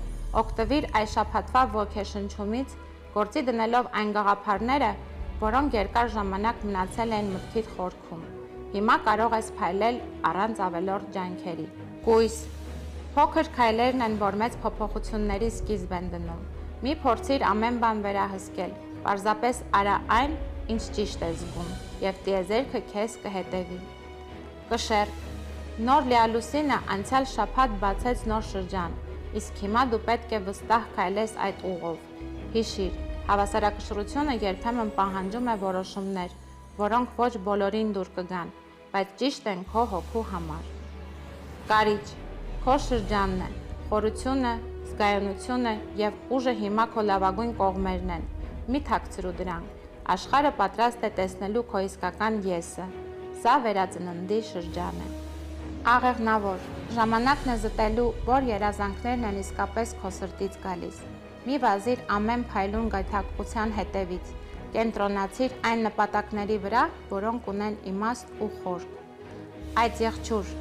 Օգտվիր այս շաբաթվա ոգեշնչումից, գործի դնելով այն գաղափարները, որոնք երկար ժամանակ մնացել են մտքիդ խորքում։ Հիմա կարող ես փայլել առանց ավելորդ ջանքերի։ Կույս, փոքր քայլերն են, որ մեծ փոփոխությունների սկիզբ են դնում։ Մի փորձիր ամեն բան վերահսկել, պարզապես արա այն, ինչ ճիշտ ես զգում, եւ տիեզերքը քեզ կհետևի։ Կշեռ։ Նոր լիալուսինը անցյալ շաբաթ բացեց նոր շրջան, իսկ հիմա դու պետք է վստահ քայլես այդ ուղով։ Հիշիր, հավասարակշռությունը երբեմն պահանջում է որոշումներ, որոնք ոչ բոլորին դուր կգան, բայց ճիշտ են քո հոգու համար։ Կարիճ, քո շրջանն է, խորությունը, զգայունությունը եւ ուժը հիմա քո լավագույն կողմերն են։ Մի թաքցրու դրանք։ Աշխարհը պատրաստ է տեսնելու քո իսկական եսը։ Սա վերածննդի շրջան է։ Աղեղնավոր, ժամանակն է զտելու, որ երազանքներն են իսկապես քո սրտից գալիս։ Մի վազիր ամեն փայլուն գայթակղության հետևից։ Կենտրոնացիր այն նպատակների վրա, որոնք ունեն իմաստ ու խորք։ Այդ եղջյուր,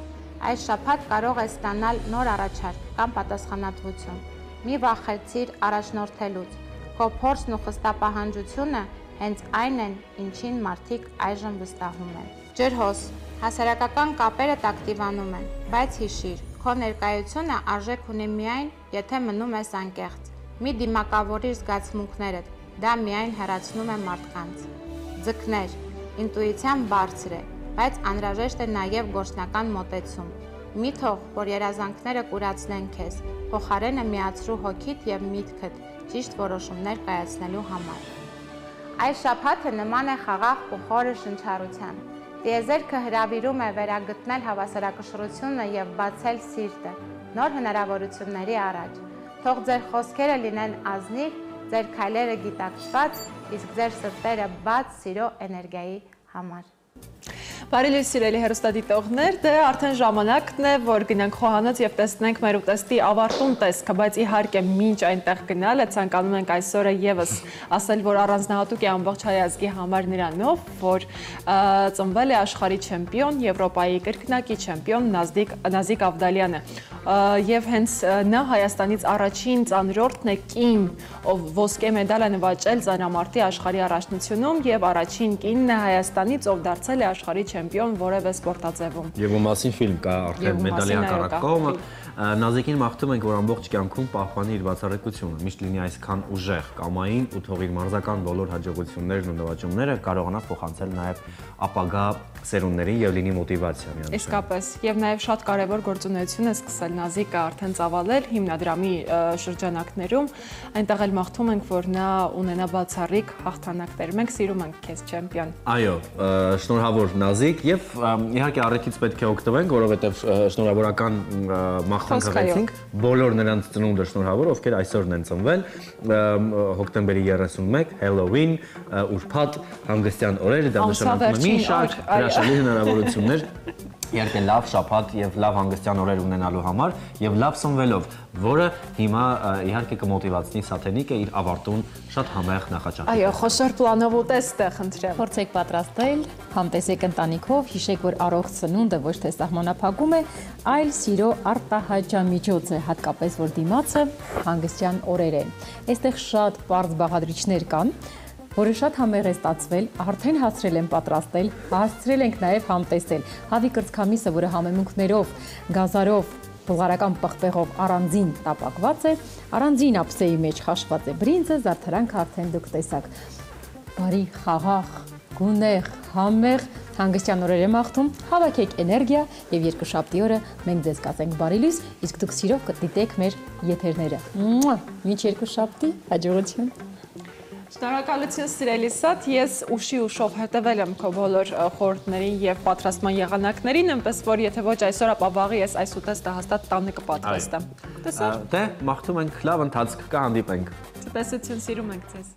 այս շաբաթ կարող ես ստանալ նոր առաջարկ կամ պատասխանատվություն։ Մի վախեցիր առաջնորդելուց։ Քո փորձն ու խստապահանջությունը հենց այն են, ինչին մարդիկ այժմ վստահում են։ Ջրհոս, հասարակական կապերը տակտիվանում են, բայց հիշիր, քո ներկայությունը արժեք ունի միայն, եթե մնում ես անկեղծ։ Մի դիմակավորիր զգացմունքներդ, դա միայն հեռացնում է մարդկանց։ Ձկներ, ինտուիցիան բարձր է, բայց անհրաժեշտ է նաև գործնական մոտեցում։ Մի թող, որ երազանքները կուրացնեն քեզ, փոխարենը միացրու հոգիդ եւ միտքդ ճիշտ որոշումներ կայացնելու համար։ Այս շաբաթը նման է խաղաղ ու խորը շնչառության։ Տիեզերքը հրավիրում է վերագտնել հավասարակշռությունը եւ բացել սիրտը նոր հնարավորությունների առաջ։ Թող ձեր խոսքերը լինեն ազնիվ, ձեր քայլերը գիտակցված, իսկ ձեր սրտերը բաց սիրո էներգիայի համար։ Բարի լույս սիրելի հեռուստադիտողներ, դե արդեն ժամանակն է, որ գնանք խոհանոց եւ տեսնենք մեր ուտեստի ավարտուն տեսքը, բայց իհարկե մինչ այնտեղ գնալը ցանկանում ենք այսօրը եւս ասել, որ առանձնահատուկ է ամբողջ հայ ազգի համար նրանով, որ ծնվել է աշխարհի չեմպիոն, Եվրոպայի կրկնակի չեմպիոն Նազիկ Ավդալյանը։ Եվ հենց նա Հայաստանից առաջին ծանրորդն է կին, ով ոսկե մեդալ է նվաճել ծանրամարտի աշխարհի առաջնությունում եւ առաջին կինն է Հայաստանից, ով դարձել է աշխարհի չեմպիոն որևէ սպորտաձևում։ Եվ ու մասին ֆիլմ կա արդեն մեդալի հակառակ կողմը։ Նազիկին մաղթում ենք, որ ամբողջ կյանքում պահպանի իր բացառիկությունը, միշտ լինի այսքան ուժեղ, կամային ու թող իր մարզական բոլոր հաջողություններն ու նվաճումները կարողանա փոխանցել նաև ապագա սերունդներին եւ լինի մոտիվացիա միանշանակ։ Իսկապես, եւ նաեւ շատ կարեւոր գործունեություն է սկսել Նազիկը արդեն ծավալել հիմնադրամի շրջանակներում, այնտեղ էլ մաղթում ենք, որ նա ունենա բացառիկ հաղթանակներ։ Մենք սիրում ենք քեզ չեմպիոն։ Այո, շնորհավոր Նազիկ եւ իհարկե առիթից պետք է օգտվենք, որովհետեւ շնորհավորական մաղթանք բոլոր նրանց ծնունդը շնորհավոր, ովքեր այսօրն են ծնվել, հոկտեմբերի 31, Halloween, ուրբաթ, հանգստյան օրեր, դա նշանակում է մի շարք հրաշալի հնարավորություններ, իհարկե լավ շաբաթ եւ լավ հանգստյան օրեր ունենալու համար եւ լավ սնվելով, որը հիմա իհարկե կմոտիվացնի Սաթենիկը իր ավարտուն շատ համեղ նախաճաշի։ Այո, խոշոր պլանով ուտեստ է, խնդրեմ։ Փորձեք պատրաստել, համտեսեք ընտանիքով, հիշեք, որ առողջ սնունդը ոչ թե սահմանափակում է, այլ սիրո արտահայտչամիջոց է, հատկապես որ դիմացը հանգստյան օրեր են։ Այստեղ շատ պարզ բաղադրիչներ կան, որը շատ համեղ է ստացվել, արդեն հասցրել են պատրաստել, հասցրել ենք նաև համտեսել։ Հավի կրծքամիսը, որը համեմունքներով, գազարով, բուլղարական պղպեղով առանձին տապակված է, առանձին ափսեի մեջ խաշված է բրինձը, զարդարանքը արդեն դուք տեսաք։ Բարի, խաղաղ, գունեղ, համեղ, հանգստյան օրեր եմ աղթում, հավաքեք էներգիա եւ երկուշաբթի օրը մենք ձեզ կասենք բարի լույս, իսկ դուք սիրով կդիտեք մեր եթերները։ Մինչ երկուշաբթի, հաջողություն։ Շնորհակալություն սիրելի Սաթ, ես ուշի ուշով հետևել եմ քո բոլոր խորհուրդներին եւ պատրաստման եղանակներին, այնպես որ եթե ոչ այսօր, ապա վաղը ես այս ուտեստը հաստատ տանը կպատրաստեմ։ Տեսա՞ր։ Դե, մաղթում ենք լավ ընթացք, կհանդիպենք։ Ցտեսություն, սիրում ենք ձեզ։